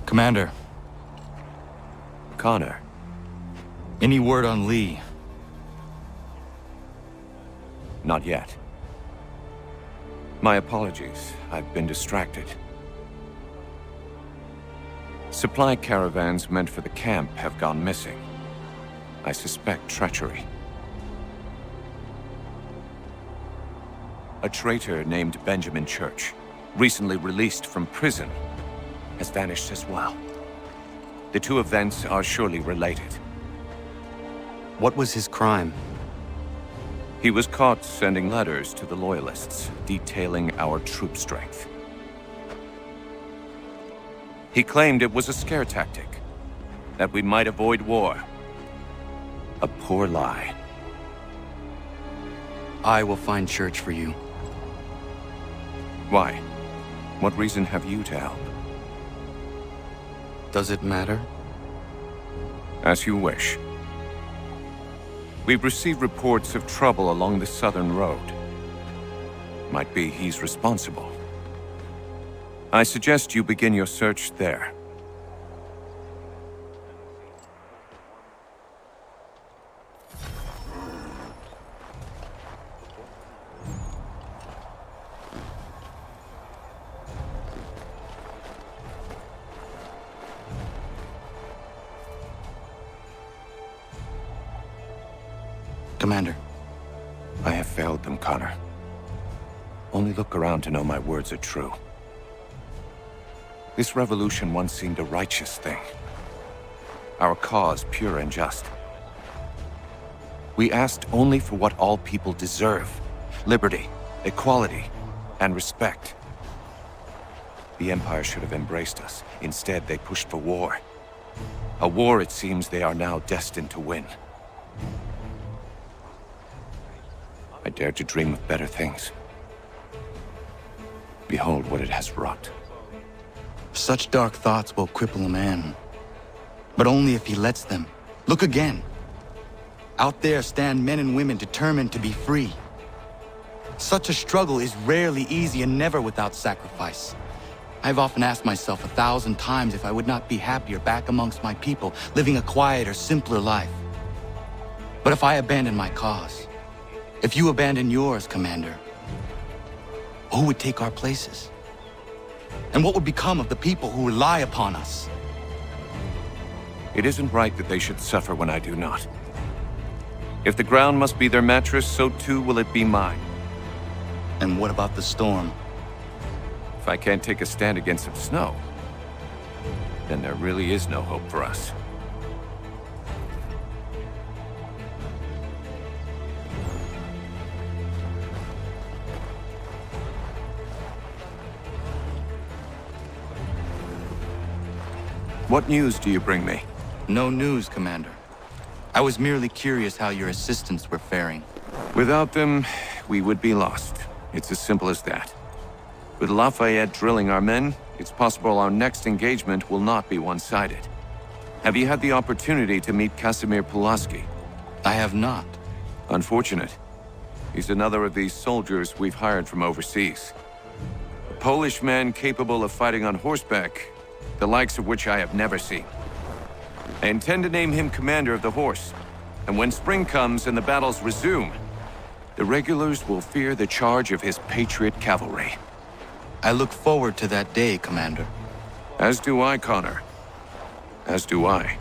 Commander. Connor. Any word on Lee? Not yet. My apologies. I've been distracted. Supply caravans meant for the camp have gone missing. I suspect treachery. A traitor named Benjamin Church, recently released from prison, has vanished as well. The two events are surely related. What was his crime? He was caught sending letters to the Loyalists, detailing our troop strength. He claimed it was a scare tactic, that we might avoid war. A poor lie. I will find Church for you. Why? What reason have you to help? Does it matter? As you wish. We've received reports of trouble along the southern road. Might be he's responsible. I suggest you begin your search there. Commander. I have failed them, Connor. Only look around to know my words are true. This revolution once seemed a righteous thing. Our cause pure and just. We asked only for what all people deserve. Liberty, equality, and respect. The Empire should have embraced us. Instead, they pushed for war. A war it seems they are now destined to win. I dare to dream of better things. Behold what it has wrought. Such dark thoughts will cripple a man. But only if he lets them. Look again. Out there stand men and women determined to be free. Such a struggle is rarely easy and never without sacrifice. I've often asked myself 1,000 times if I would not be happier back amongst my people, living a quieter, simpler life. But if I abandon my cause, if you abandon yours, Commander, who would take our places? And what would become of the people who rely upon us? It isn't right that they should suffer when I do not. If the ground must be their mattress, so too will it be mine. And what about the storm? If I can't take a stand against some snow, then there really is no hope for us. What news do you bring me? No news, Commander. I was merely curious how your assistants were faring. Without them, we would be lost. It's as simple as that. With Lafayette drilling our men, it's possible our next engagement will not be one-sided. Have you had the opportunity to meet Casimir Pulaski? I have not. Unfortunate. He's another of these soldiers we've hired from overseas. A Polish man capable of fighting on horseback, the likes of which I have never seen. I intend to name him commander of the horse, and when spring comes and the battles resume, the regulars will fear the charge of his patriot cavalry. I look forward to that day, Commander. As do I, Connor. As do I.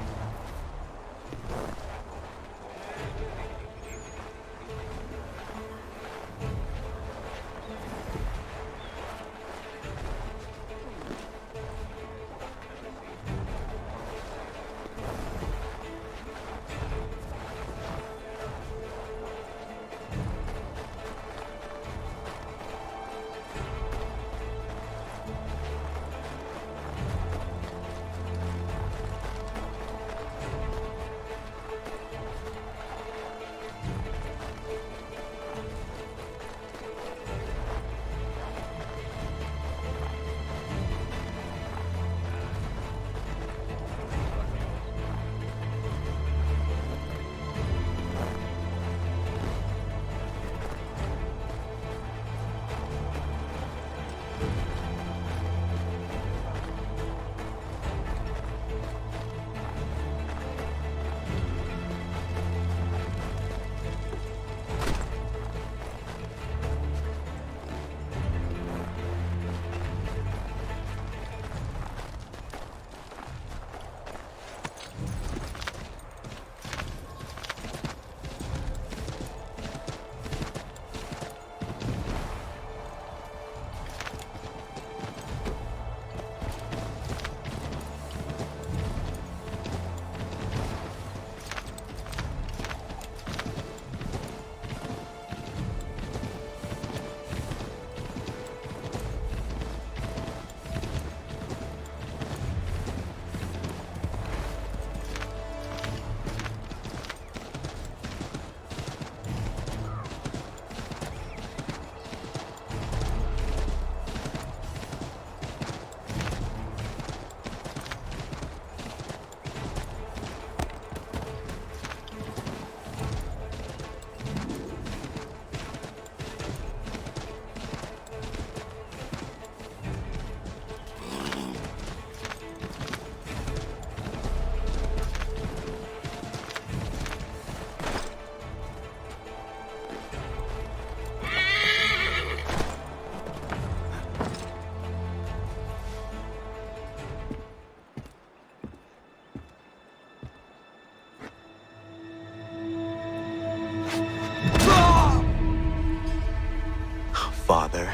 Father.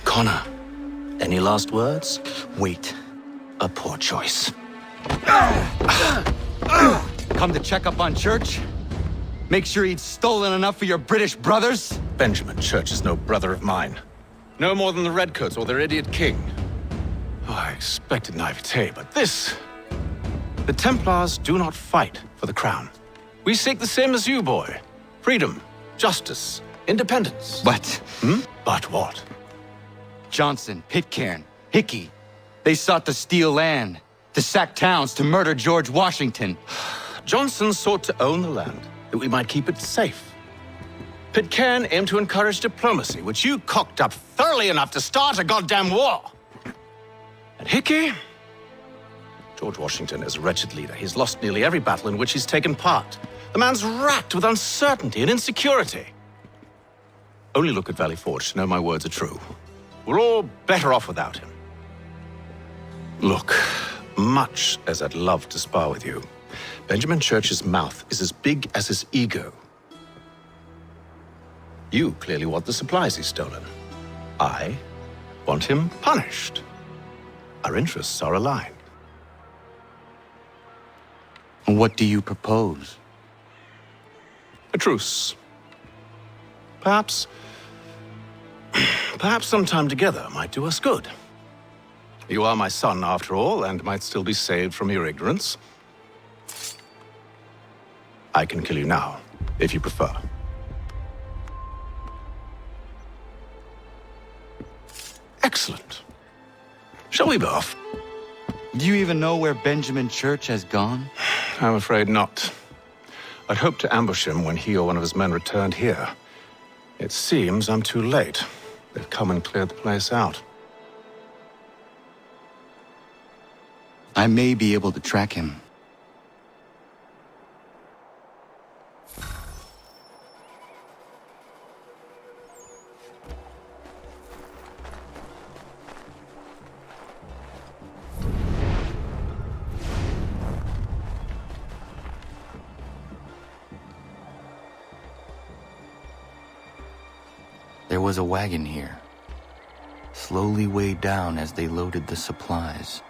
Connor. Any last words? Wait. A poor choice. Come to check up on Church? Make sure he'd stolen enough for your British brothers? Benjamin Church is no brother of mine. No more than the Redcoats or their idiot king. Oh, I expected naivete, but this... The Templars do not fight for the crown. We seek the same as you, boy. Freedom, justice, independence. But... But what? Johnson, Pitcairn, Hickey, they sought to steal land, to sack towns, to murder George Washington. Johnson sought to own the land, that we might keep it safe. Pitcairn aimed to encourage diplomacy, which you cocked up thoroughly enough to start a goddamn war. And Hickey? George Washington is a wretched leader. He's lost nearly every battle in which he's taken part. The man's racked with uncertainty and insecurity. Only look at Valley Forge to know my words are true. We're all better off without him. Look, much as I'd love to spar with you, Benjamin Church's mouth is as big as his ego. You clearly want the supplies he's stolen. I want him punished. Our interests are aligned. What do you propose? A truce. Perhaps some time together might do us good. You are my son, after all, and might still be saved from your ignorance. I can kill you now, if you prefer. Excellent. Shall we be off? Do you even know where Benjamin Church has gone? I'm afraid not. I'd hoped to ambush him when he or one of his men returned here. It seems I'm too late. They've come and cleared the place out. I may be able to track him. There was a wagon here, slowly weighed down as they loaded the supplies.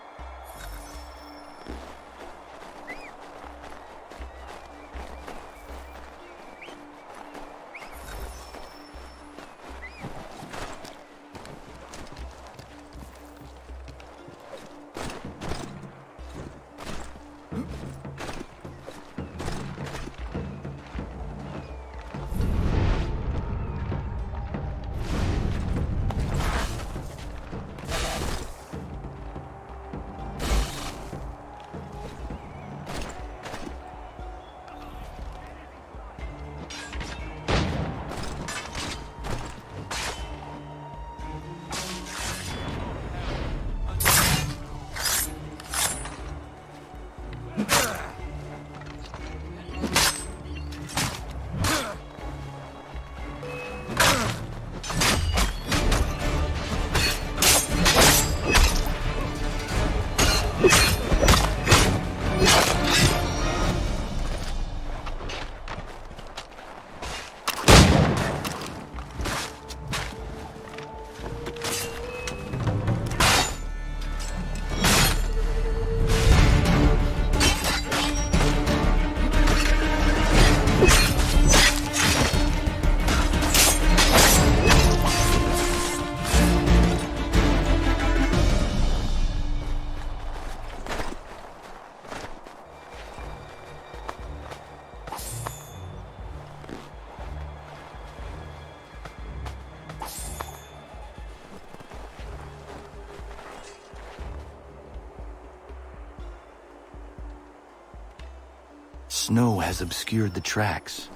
Snow has obscured the tracks,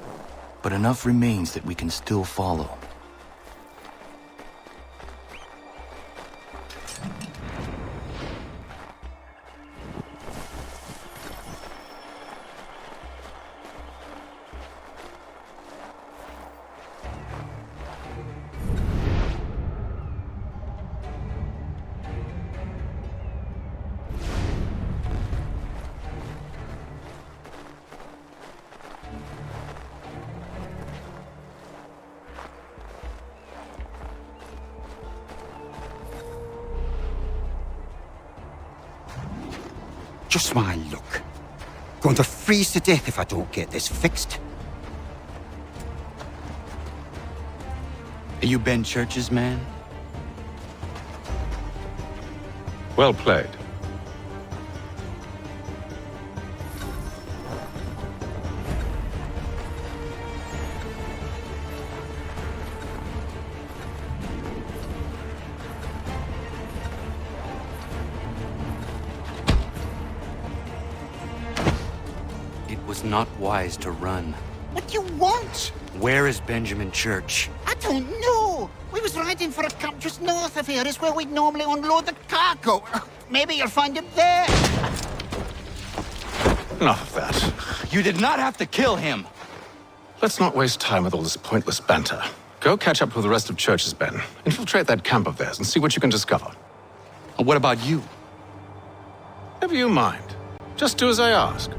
but enough remains that we can still follow. Just my luck. Going to freeze to death if I don't get this fixed. Are you Ben Church's man? Well played. It was not wise to run. What do you want? Where is Benjamin Church? I don't know. We was riding for a camp just north of here. It's where we'd normally unload the cargo. Maybe you'll find him there. Enough of that. You did not have to kill him. Let's not waste time with all this pointless banter. Go catch up with the rest of Church's men. Infiltrate that camp of theirs and see what you can discover. What about you? Never you mind. Just do as I ask.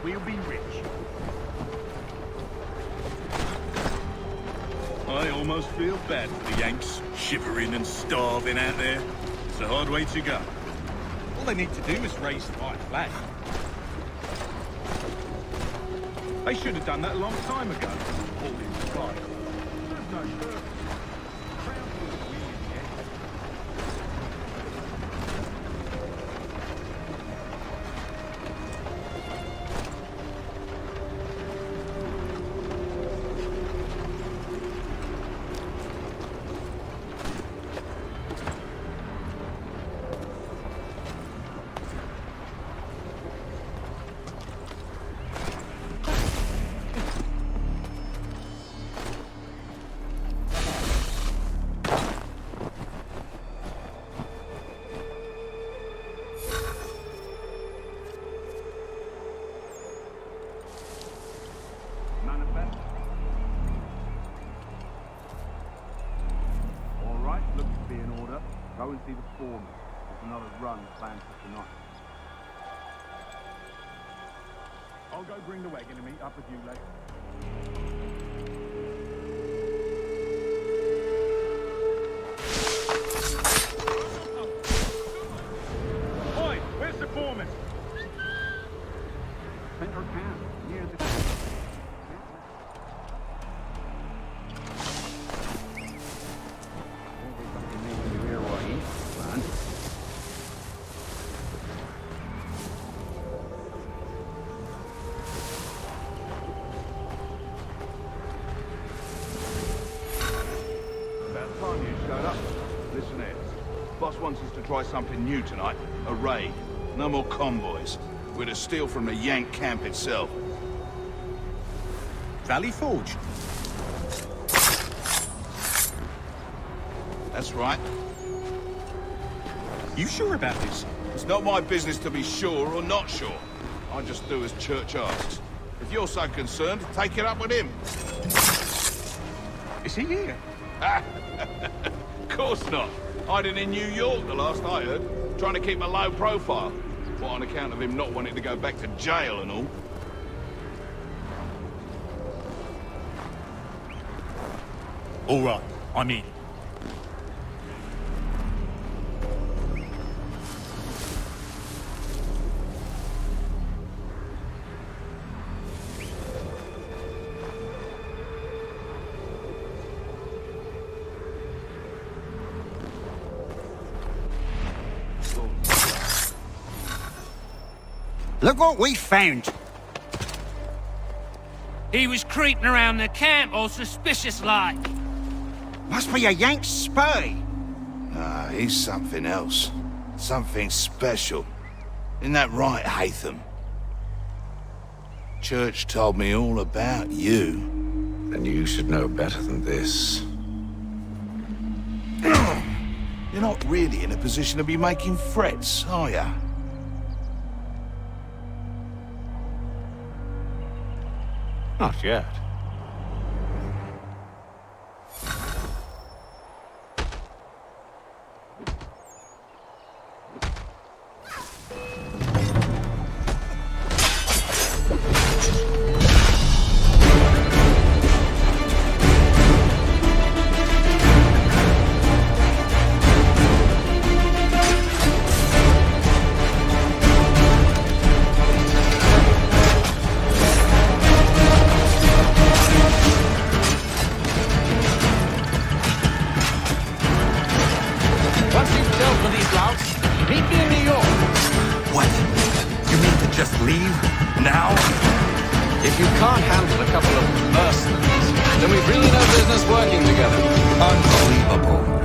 We'll be rich. I almost feel bad for the Yanks, shivering and starving out there. It's a hard way to go. All they need to do is raise the white flag. They should have done that a long time ago. All in the fight. There's no purpose. Go and see the foreman. There's another run planned for tonight. I'll go bring the wagon and meet up with you later. Oi, where's the foreman? Center camp, near the... Listen here. Boss wants us to try something new tonight. A raid. No more convoys. We're to steal from the Yank camp itself. Valley Forge? That's right. You sure about this? It's not my business to be sure or not sure. I just do as Church asks. If you're so concerned, take it up with him. Is he here? Of course not. Hiding in New York, the last I heard. Trying to keep a low profile. What, on account of him not wanting to go back to jail and all? All right, I'm in. Look what we found. He was creeping around the camp all suspicious-like. Must be a Yank spy. Nah, he's something else. Something special. Isn't that right, Hatham? Church told me all about you. Then you should know better than this. You're not really in a position to be making threats, are ya? Not yet. Leave now? If you can't handle a couple of mercenaries, then we've really no business working together. Unbelievable.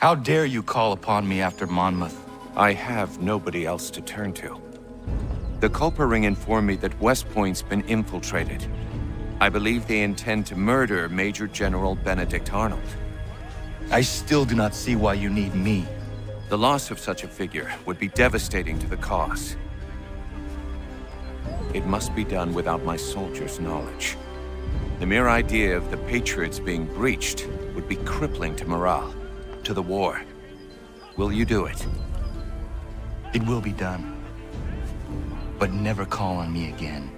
How dare you call upon me after Monmouth? I have nobody else to turn to. The Culper Ring informed me that West Point's been infiltrated. I believe they intend to murder Major General Benedict Arnold. I still do not see why you need me. The loss of such a figure would be devastating to the cause. It must be done without my soldiers' knowledge. The mere idea of the Patriots being breached would be crippling to morale, to the war. Will you do it? It will be done. But never call on me again.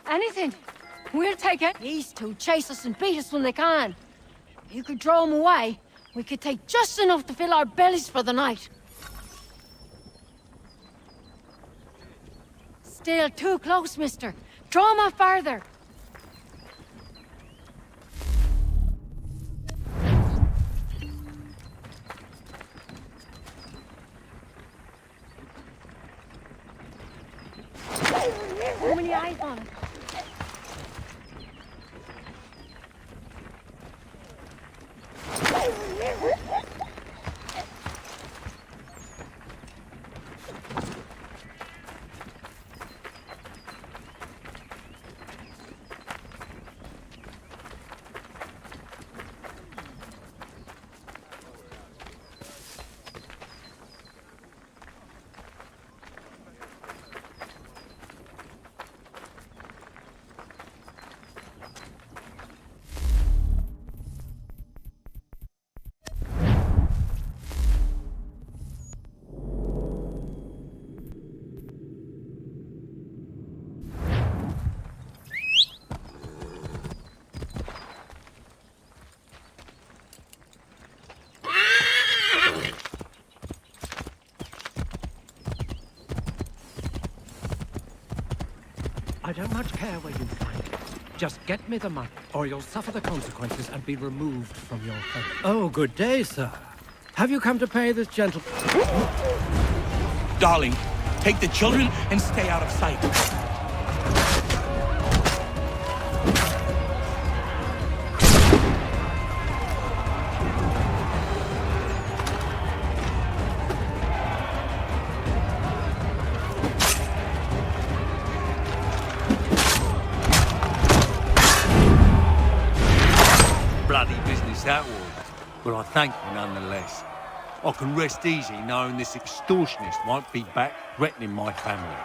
Anything. We'll take it. These two chase us and beat us when they can. If you could draw them away, we could take just enough to fill our bellies for the night. Still too close, mister. Draw them out farther. How many eyes on it? I don't much care where you find it. Just get me the money, or you'll suffer the consequences and be removed from your home. Oh, good day, sir. Have you come to pay this gentle... Darling, take the children and stay out of sight. Bloody business that was, but I thank you nonetheless. I can rest easy knowing this extortionist won't be back threatening my family.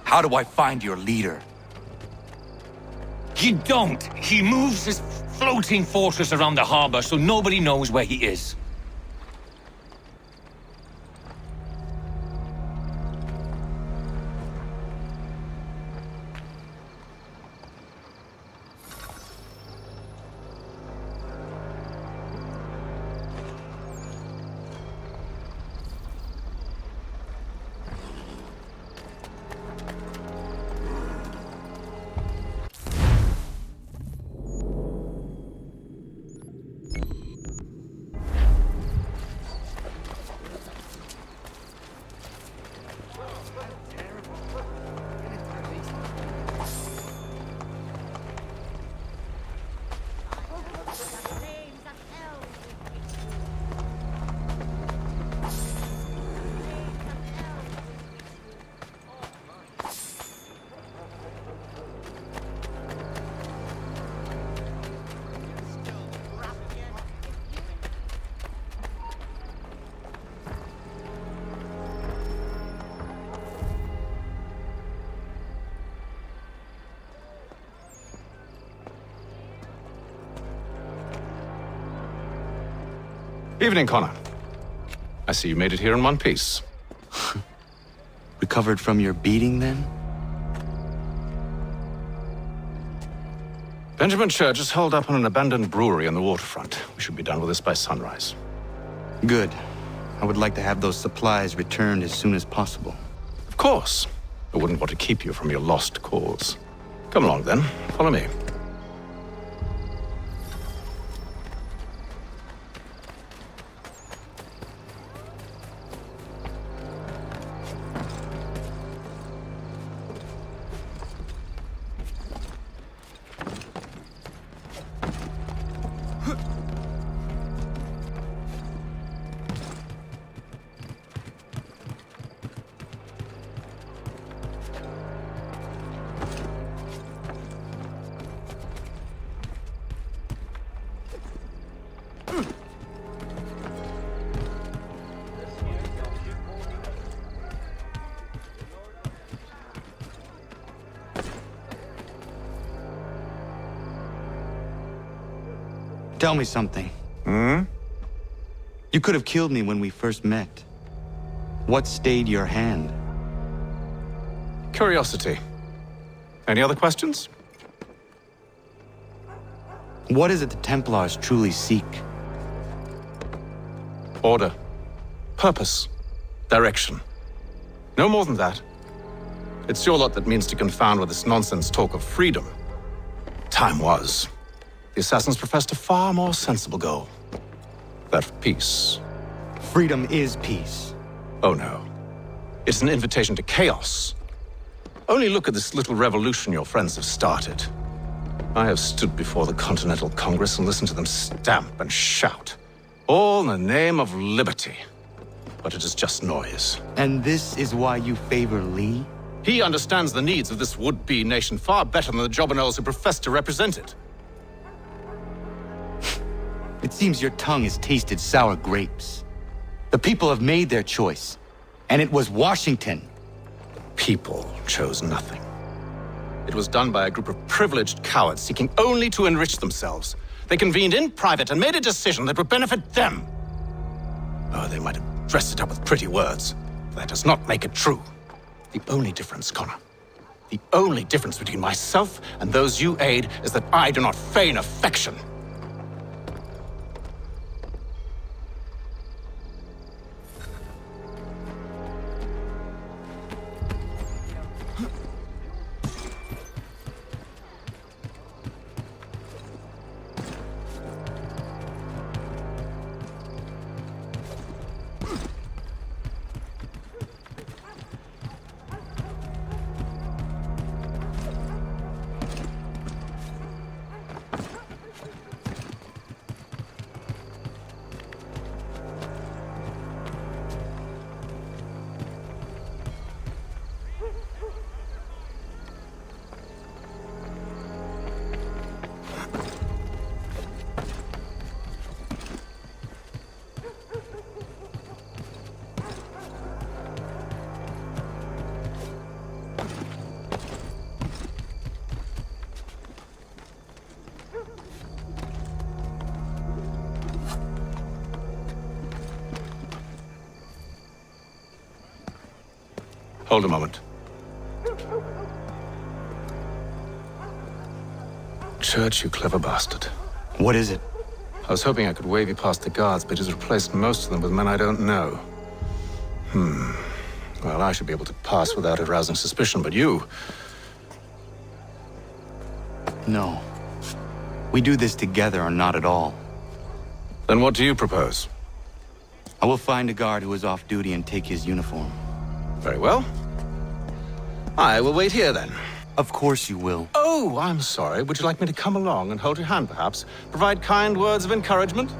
How do I find your leader? You don't. He moves his floating fortress around the harbor so nobody knows where he is. Evening, Connor. I see you made it here in one piece. Recovered from your beating, then? Benjamin Church is holed up on an abandoned brewery on the waterfront. We should be done with this by sunrise. Good. I would like to have those supplies returned as soon as possible. Of course. I wouldn't want to keep you from your lost cause. Come along, then. Follow me. Tell me something. You could have killed me when we first met. What stayed your hand? Curiosity. Any other questions? What is it the Templars truly seek? Order. Purpose. Direction. No more than that. It's your lot that means to confound with this nonsense talk of freedom. Time was. The assassins professed a far more sensible goal. That of peace. Freedom is peace. Oh no. It's an invitation to chaos. Only look at this little revolution your friends have started. I have stood before the Continental Congress and listened to them stamp and shout. All in the name of liberty. But it is just noise. And this is why you favor Lee? He understands the needs of this would-be nation far better than the jobberknolls who profess to represent it. It seems your tongue has tasted sour grapes. The people have made their choice, and it was Washington. People chose nothing. It was done by a group of privileged cowards seeking only to enrich themselves. They convened in private and made a decision that would benefit them. Oh, they might have dressed it up with pretty words, but that does not make it true. The only difference, Connor, the only difference between myself and those you aid is that I do not feign affection. Hold a moment. Church, you clever bastard. What is it? I was hoping I could wave you past the guards, but he's replaced most of them with men I don't know. Well, I should be able to pass without arousing suspicion, but you... No. We do this together or not at all. Then what do you propose? I will find a guard who is off duty and take his uniform. Very well. I will wait here, then. Of course you will. Oh, I'm sorry. Would you like me to come along and hold your hand, perhaps? Provide kind words of encouragement?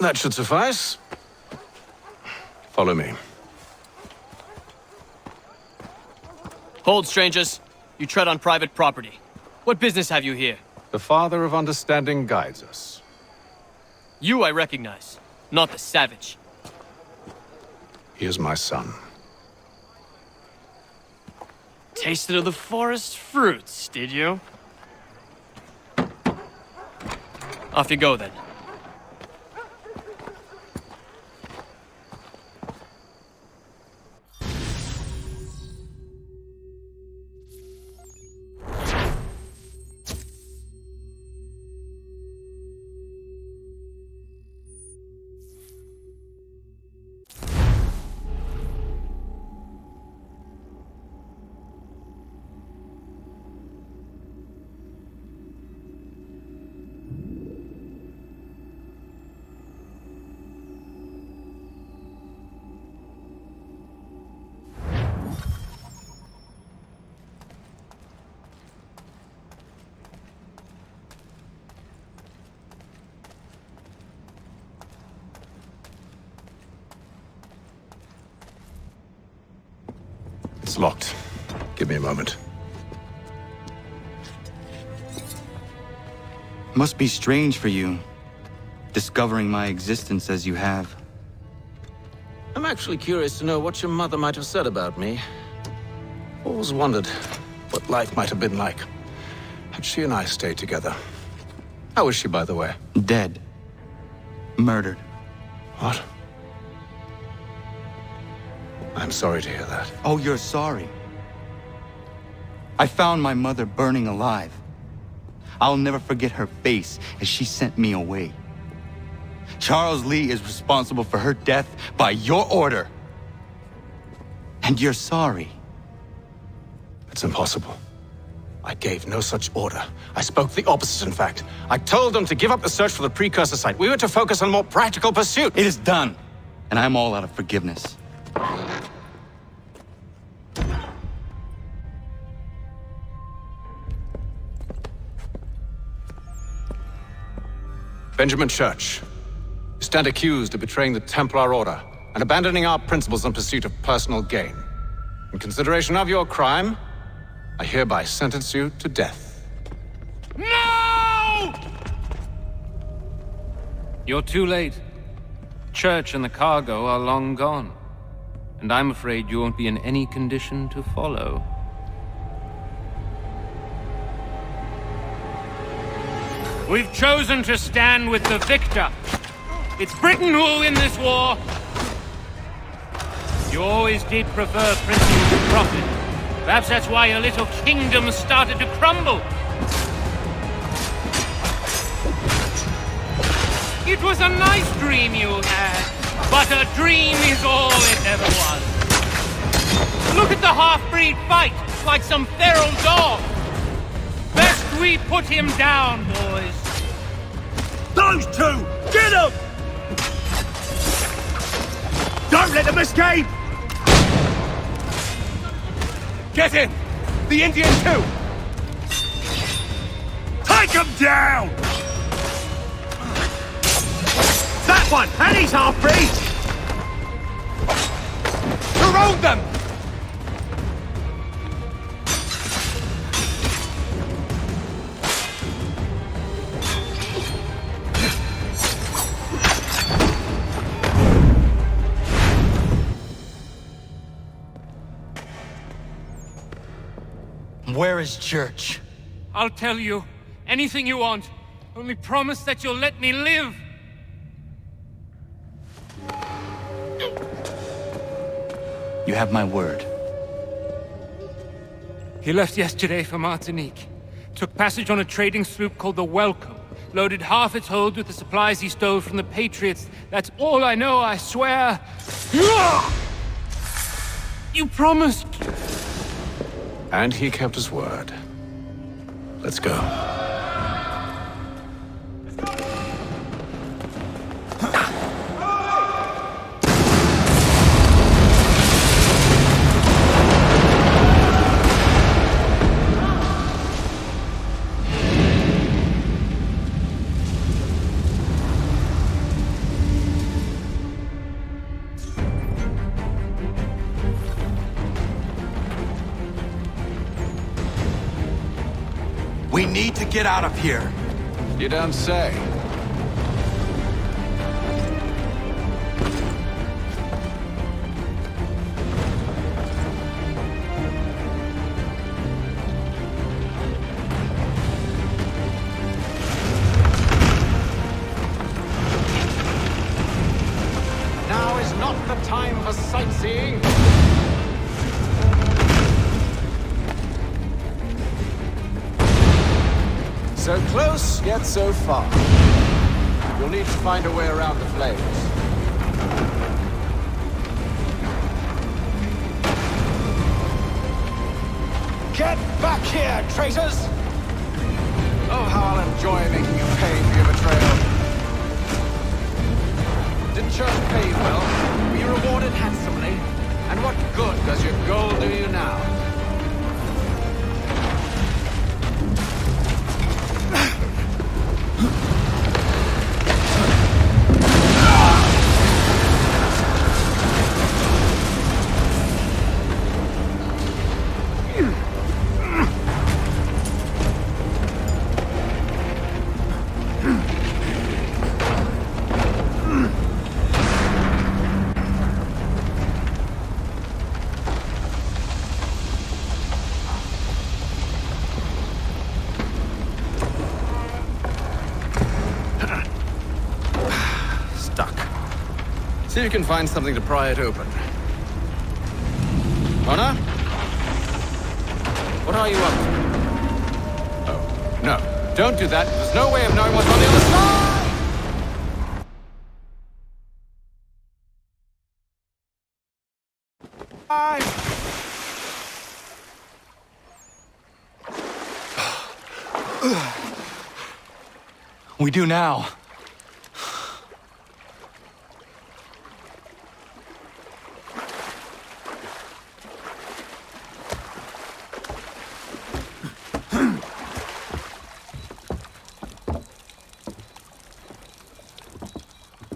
That should suffice. Follow me. Hold, strangers. You tread on private property. What business have you here? The Father of Understanding guides us. You I recognize, not the savage. He is my son. Tasted of the forest fruits, did you? Off you go, then. It's locked. Give me a moment. Must be strange for you, discovering my existence as you have. I'm actually curious to know what your mother might have said about me. Always wondered what life might have been like had she and I stayed together. How is she, by the way? Dead. Murdered. What? I'm sorry to hear that. Oh, you're sorry. I found my mother burning alive. I'll never forget her face as she sent me away. Charles Lee is responsible for her death by your order. And you're sorry. It's impossible. I gave no such order. I spoke the opposite, in fact. I told them to give up the search for the precursor site. We were to focus on more practical pursuit. It is done, and I'm all out of forgiveness. Benjamin Church, you stand accused of betraying the Templar Order and abandoning our principles in pursuit of personal gain. In consideration of your crime, I hereby sentence you to death. No! You're too late. Church and the cargo are long gone. And I'm afraid you won't be in any condition to follow. We've chosen to stand with the victor. It's Britain who will win this war. You always did prefer principle to profit. Perhaps that's why your little kingdom started to crumble. It was a nice dream you had, but a dream is all it ever was. Look at the half-breed fight, like some feral dog. Best we put him down, boys. Those two! Get them! Don't let them escape! Get in! The Indian too! Take him down! That one! And he's half-breed! Corrode them! Where is Church? I'll tell you. Anything you want. Only promise that you'll let me live. You have my word. He left yesterday for Martinique. Took passage on a trading sloop called the Welcome. Loaded half its hold with the supplies he stole from the Patriots. That's all I know, I swear. You promised. And he kept his word. Let's go. get out of here. You don't say. Now is not the time for sightseeing. So close, yet so far. You'll need to find a way around the flames. Get back here, traitors! Oh, how I'll enjoy making you pay for your betrayal. Did Church pay you well? Were you rewarded handsomely? And what good does your gold do you now? See if you can find something to pry it open. Honor? What are you up to? Oh, no. Don't do that. There's no way of knowing what's on the other side! We do now.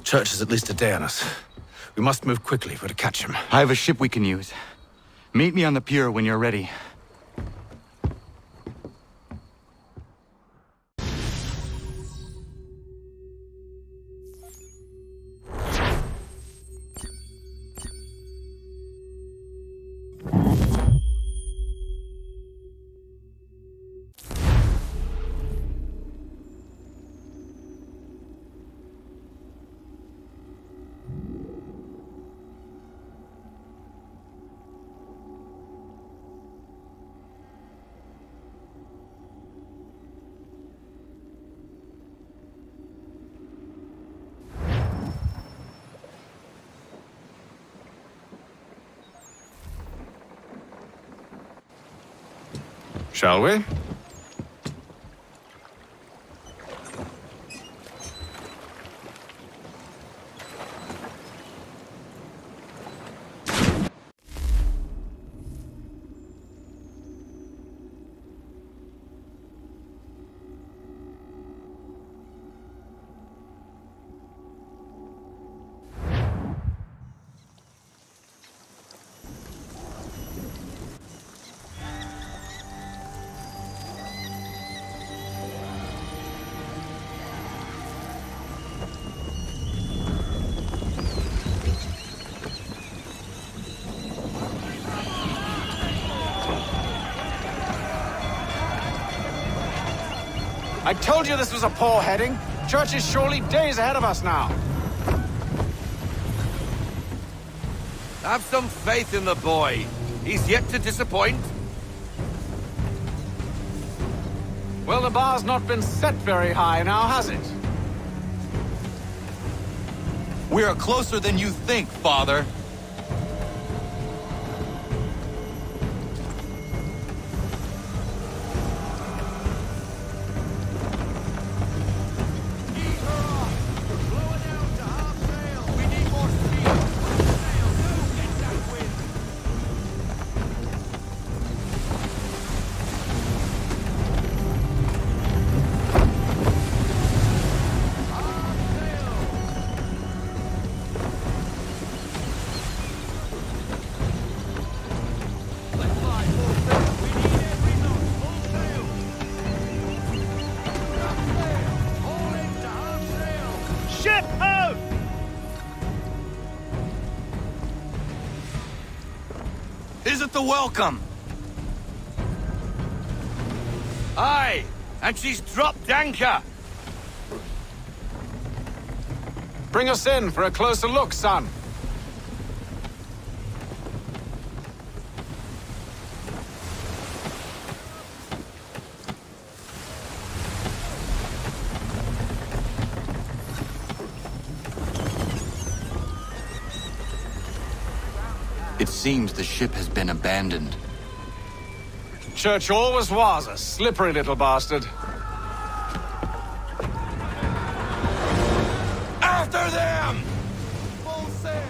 Church is at least a day on us. We must move quickly if we're to catch him. I have a ship we can use. Meet me on the pier when you're ready. Shall we? I told you this was a poor heading. Church is surely days ahead of us now. Have some faith in the boy. He's yet to disappoint. Well, the bar's not been set very high now, has it? We are closer than you think, Father. ship out! Is it the Welcome? Aye, and she's dropped anchor. Bring us in for a closer look, son. It seems the ship has been abandoned. Church always was a slippery little bastard. After them! Full sail!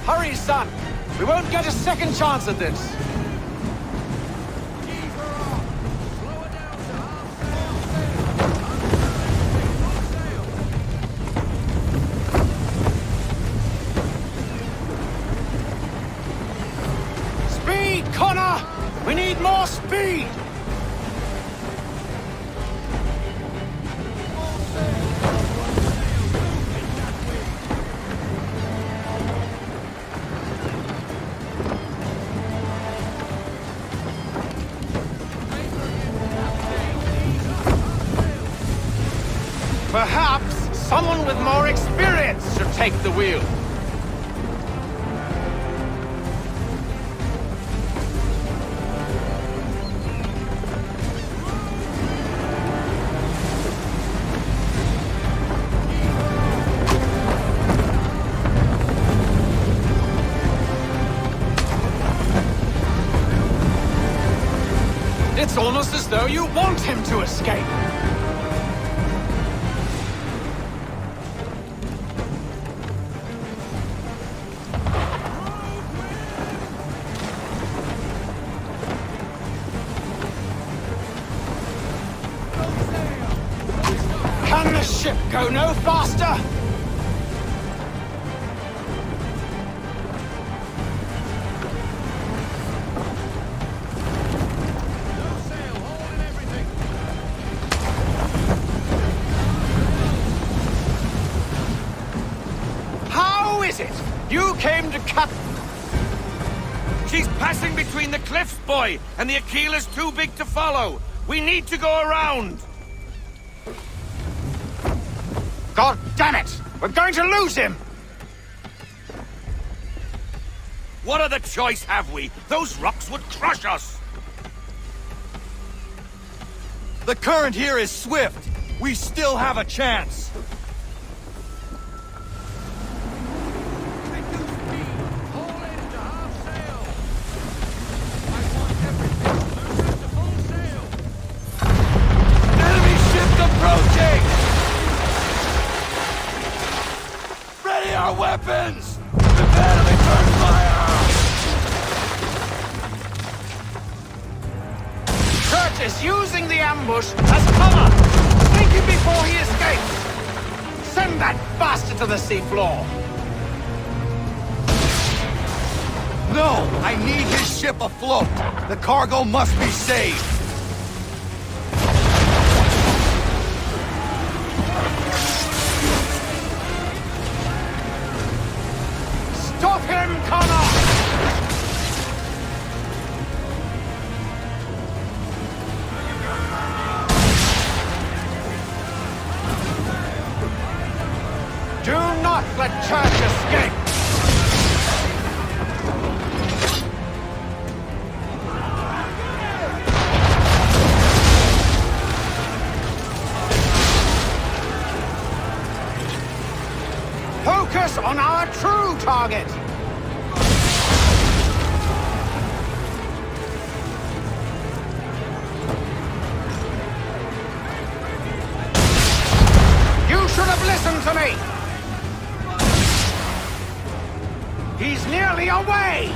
Hurry, son! We won't get a second chance at this! Speed, Connor! We need more speed! Perhaps someone with more experience should take the wheel. It's almost as though you want him to escape. Can the ship go no faster? How is it you came to cut? She's passing between the cliffs, boy, and the Aquila's too big to follow. We need to go around. God damn it! We're going to lose him! What other choice have we? Those rocks would crush us! The current here is swift. We still have a chance. Enemy ship approaching! Ready our weapons! Prepare to return fire! Church is using the ambush as cover! Sink him before he escapes! Send that bastard to the seafloor! No! I need his ship afloat! The cargo must be saved! Stop him, Connor! Do not let Church escape! Focus on our true target! to me! He's nearly away!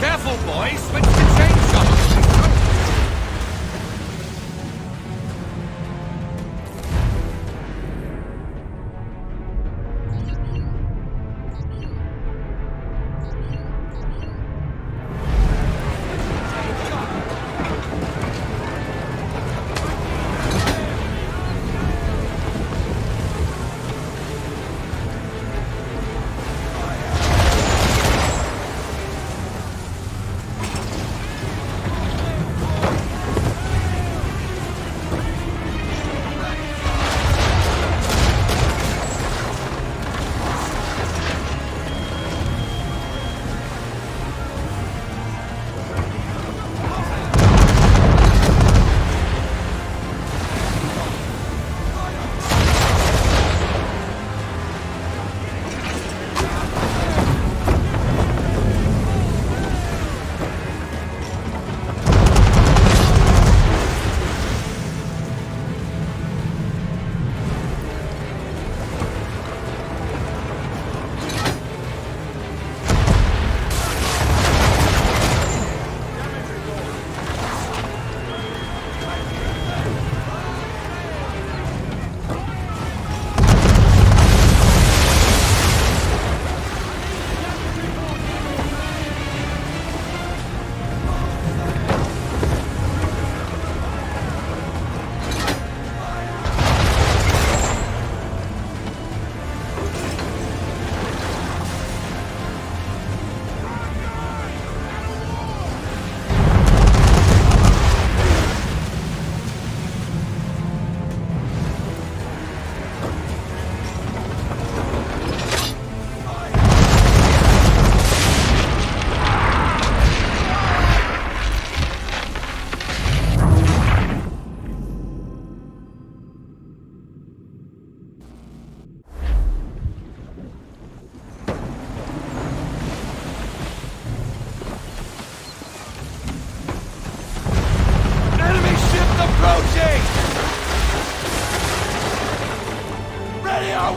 Careful, boys! Switch the chainsaw!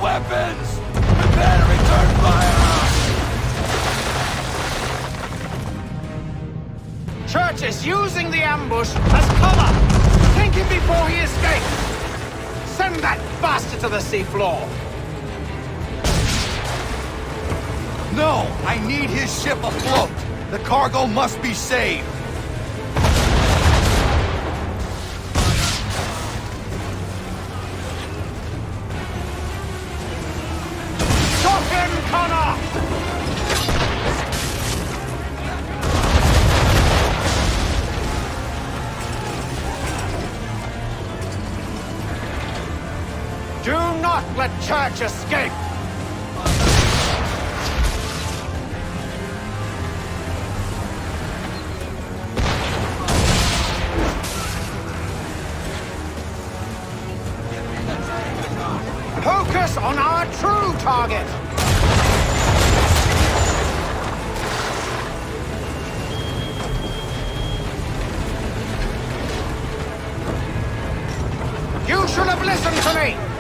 Weapons! Prepare to return fire! Church is using the ambush as cover! Take him before he escapes! Send that bastard to the seafloor! No! I need his ship afloat! The cargo must be saved! Do not let Church escape! Focus on our true target! You should have listened to me!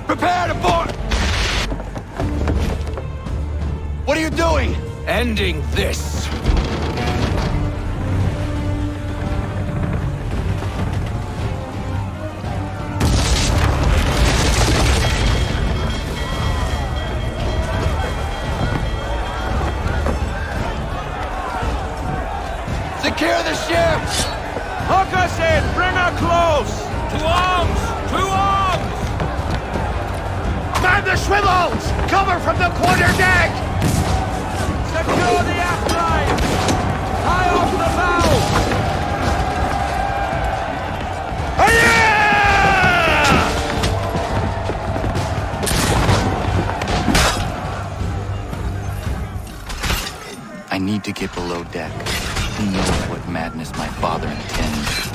Prepare to board! What are you doing? Ending this. Secure the ship! Hook us in! Bring her close! To arms! To arms! Man the swivels! Cover from the quarter deck! Secure the aft line! Tie off the bow! I need to get below deck. Who knows what madness my father intends?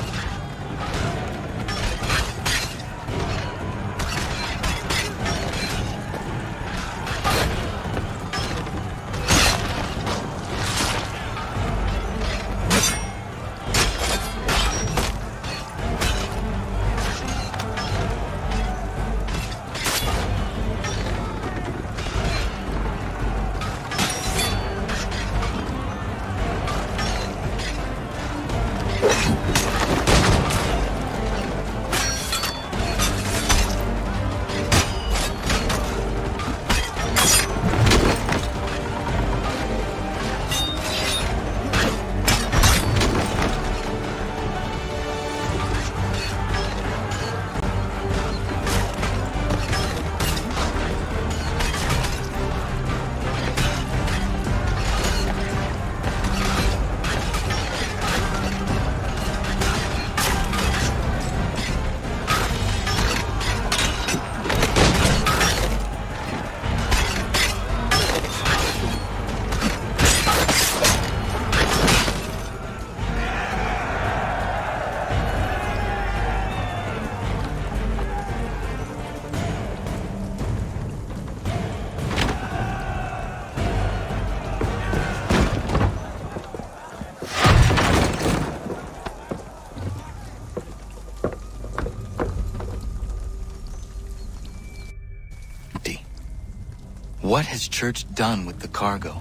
What has Church done with the cargo?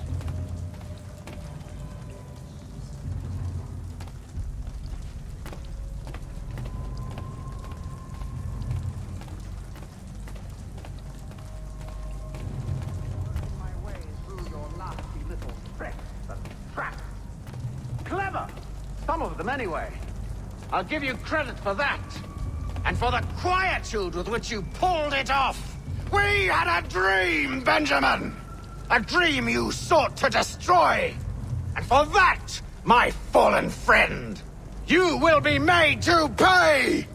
Clever! Some of them, anyway. I'll give you credit for that. And for the quietude with which you pulled it off. We had a dream, Benjamin! A dream you sought to destroy! And for that, my fallen friend, you will be made to pay!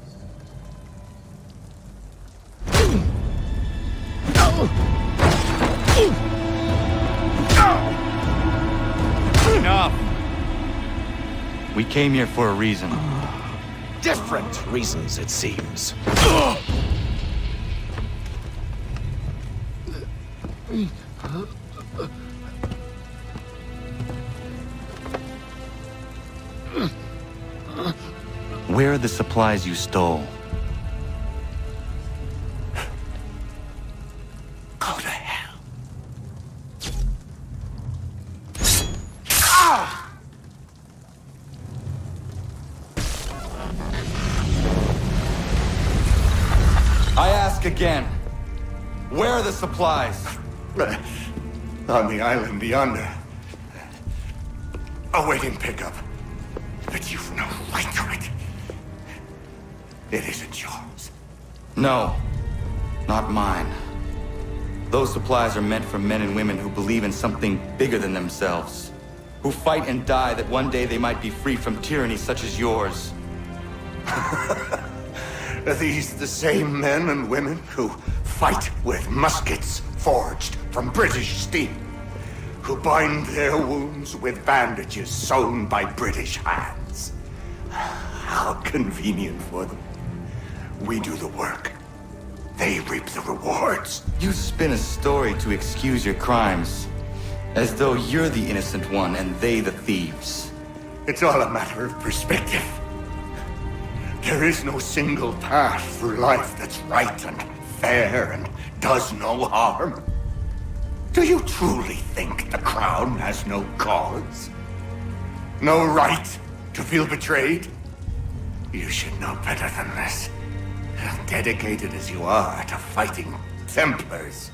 Enough! We came here for a reason. Different reasons, it seems. Where are the supplies you stole? Go to hell. I ask again. Where are the supplies? On the island yonder. Awaiting pickup. But you've no right to it. It isn't yours. No, not mine. Those supplies are meant for men and women who believe in something bigger than themselves. Who fight and die that one day they might be free from tyranny such as yours. Are these the same men and women who fight with muskets forged from British steel? Who bind their wounds with bandages sewn by British hands? How convenient for them. We do the work. They reap the rewards. You spin a story to excuse your crimes. As though you're the innocent one and they the thieves. It's all a matter of perspective. There is no single path through life that's right and fair and does no harm? Do you truly think the Crown has no cause? No right to feel betrayed? You should know better than this. Dedicated as you are to fighting Templars,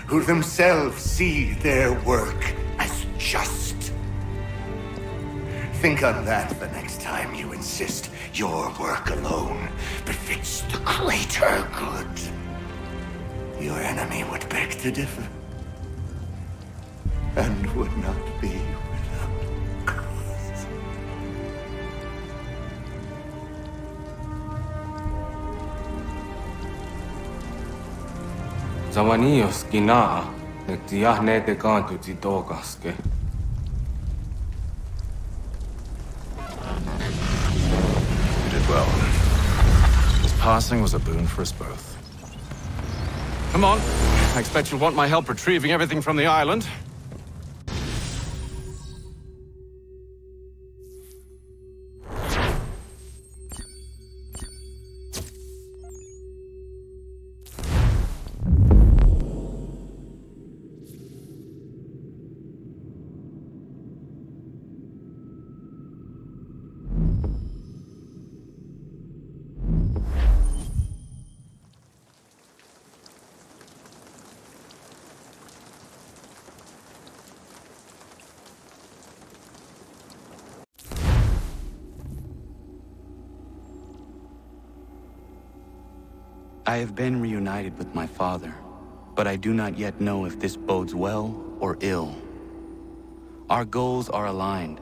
who themselves see their work as just. Think on that the next time you insist your work alone befits the greater good. Your enemy would beg to differ, and would not be without cause. Zawanios kinaa, netiahnete kantu titokaske. You did well. This passing was a boon for us both. Come on. I expect you'll want my help retrieving everything from the island. I have been reunited with my father, but I do not yet know if this bodes well or ill. Our goals are aligned,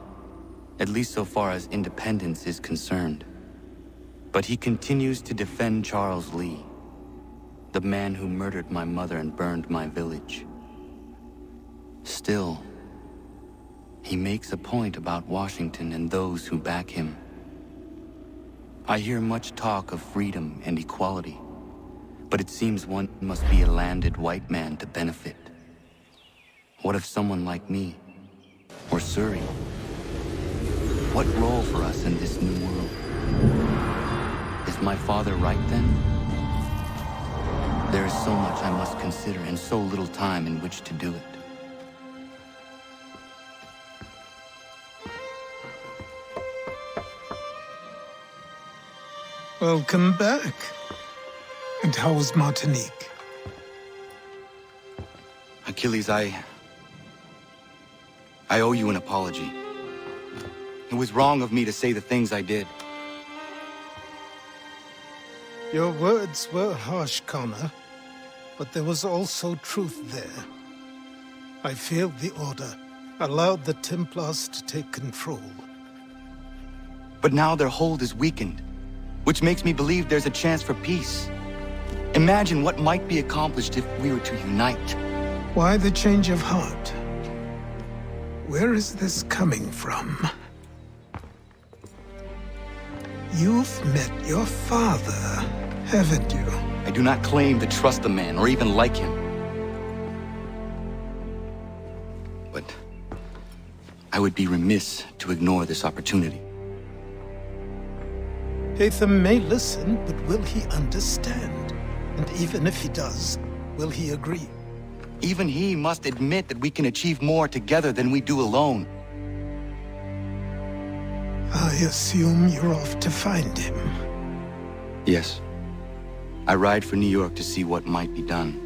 at least so far as independence is concerned. But he continues to defend Charles Lee, the man who murdered my mother and burned my village. Still, he makes a point about Washington and those who back him. I hear much talk of freedom and equality, but it seems one must be a landed white man to benefit. What if someone like me, or Surrey? What role for us in this new world? Is my father right then? There is so much I must consider and so little time in which to do it. Welcome back. And how was Martinique? Achilles, I owe you an apology. It was wrong of me to say the things I did. Your words were harsh, Connor, but there was also truth there. I failed the Order, allowed the Templars to take control. But now their hold is weakened, which makes me believe there's a chance for peace. Imagine what might be accomplished if we were to unite. Why the change of heart? Where is this coming from? You've met your father, haven't you? I do not claim to trust the man or even like him. But I would be remiss to ignore this opportunity. Hatham may listen, but will he understand? And even if he does, will he agree? Even he must admit that we can achieve more together than we do alone. I assume you're off to find him. Yes. I ride for New York to see what might be done.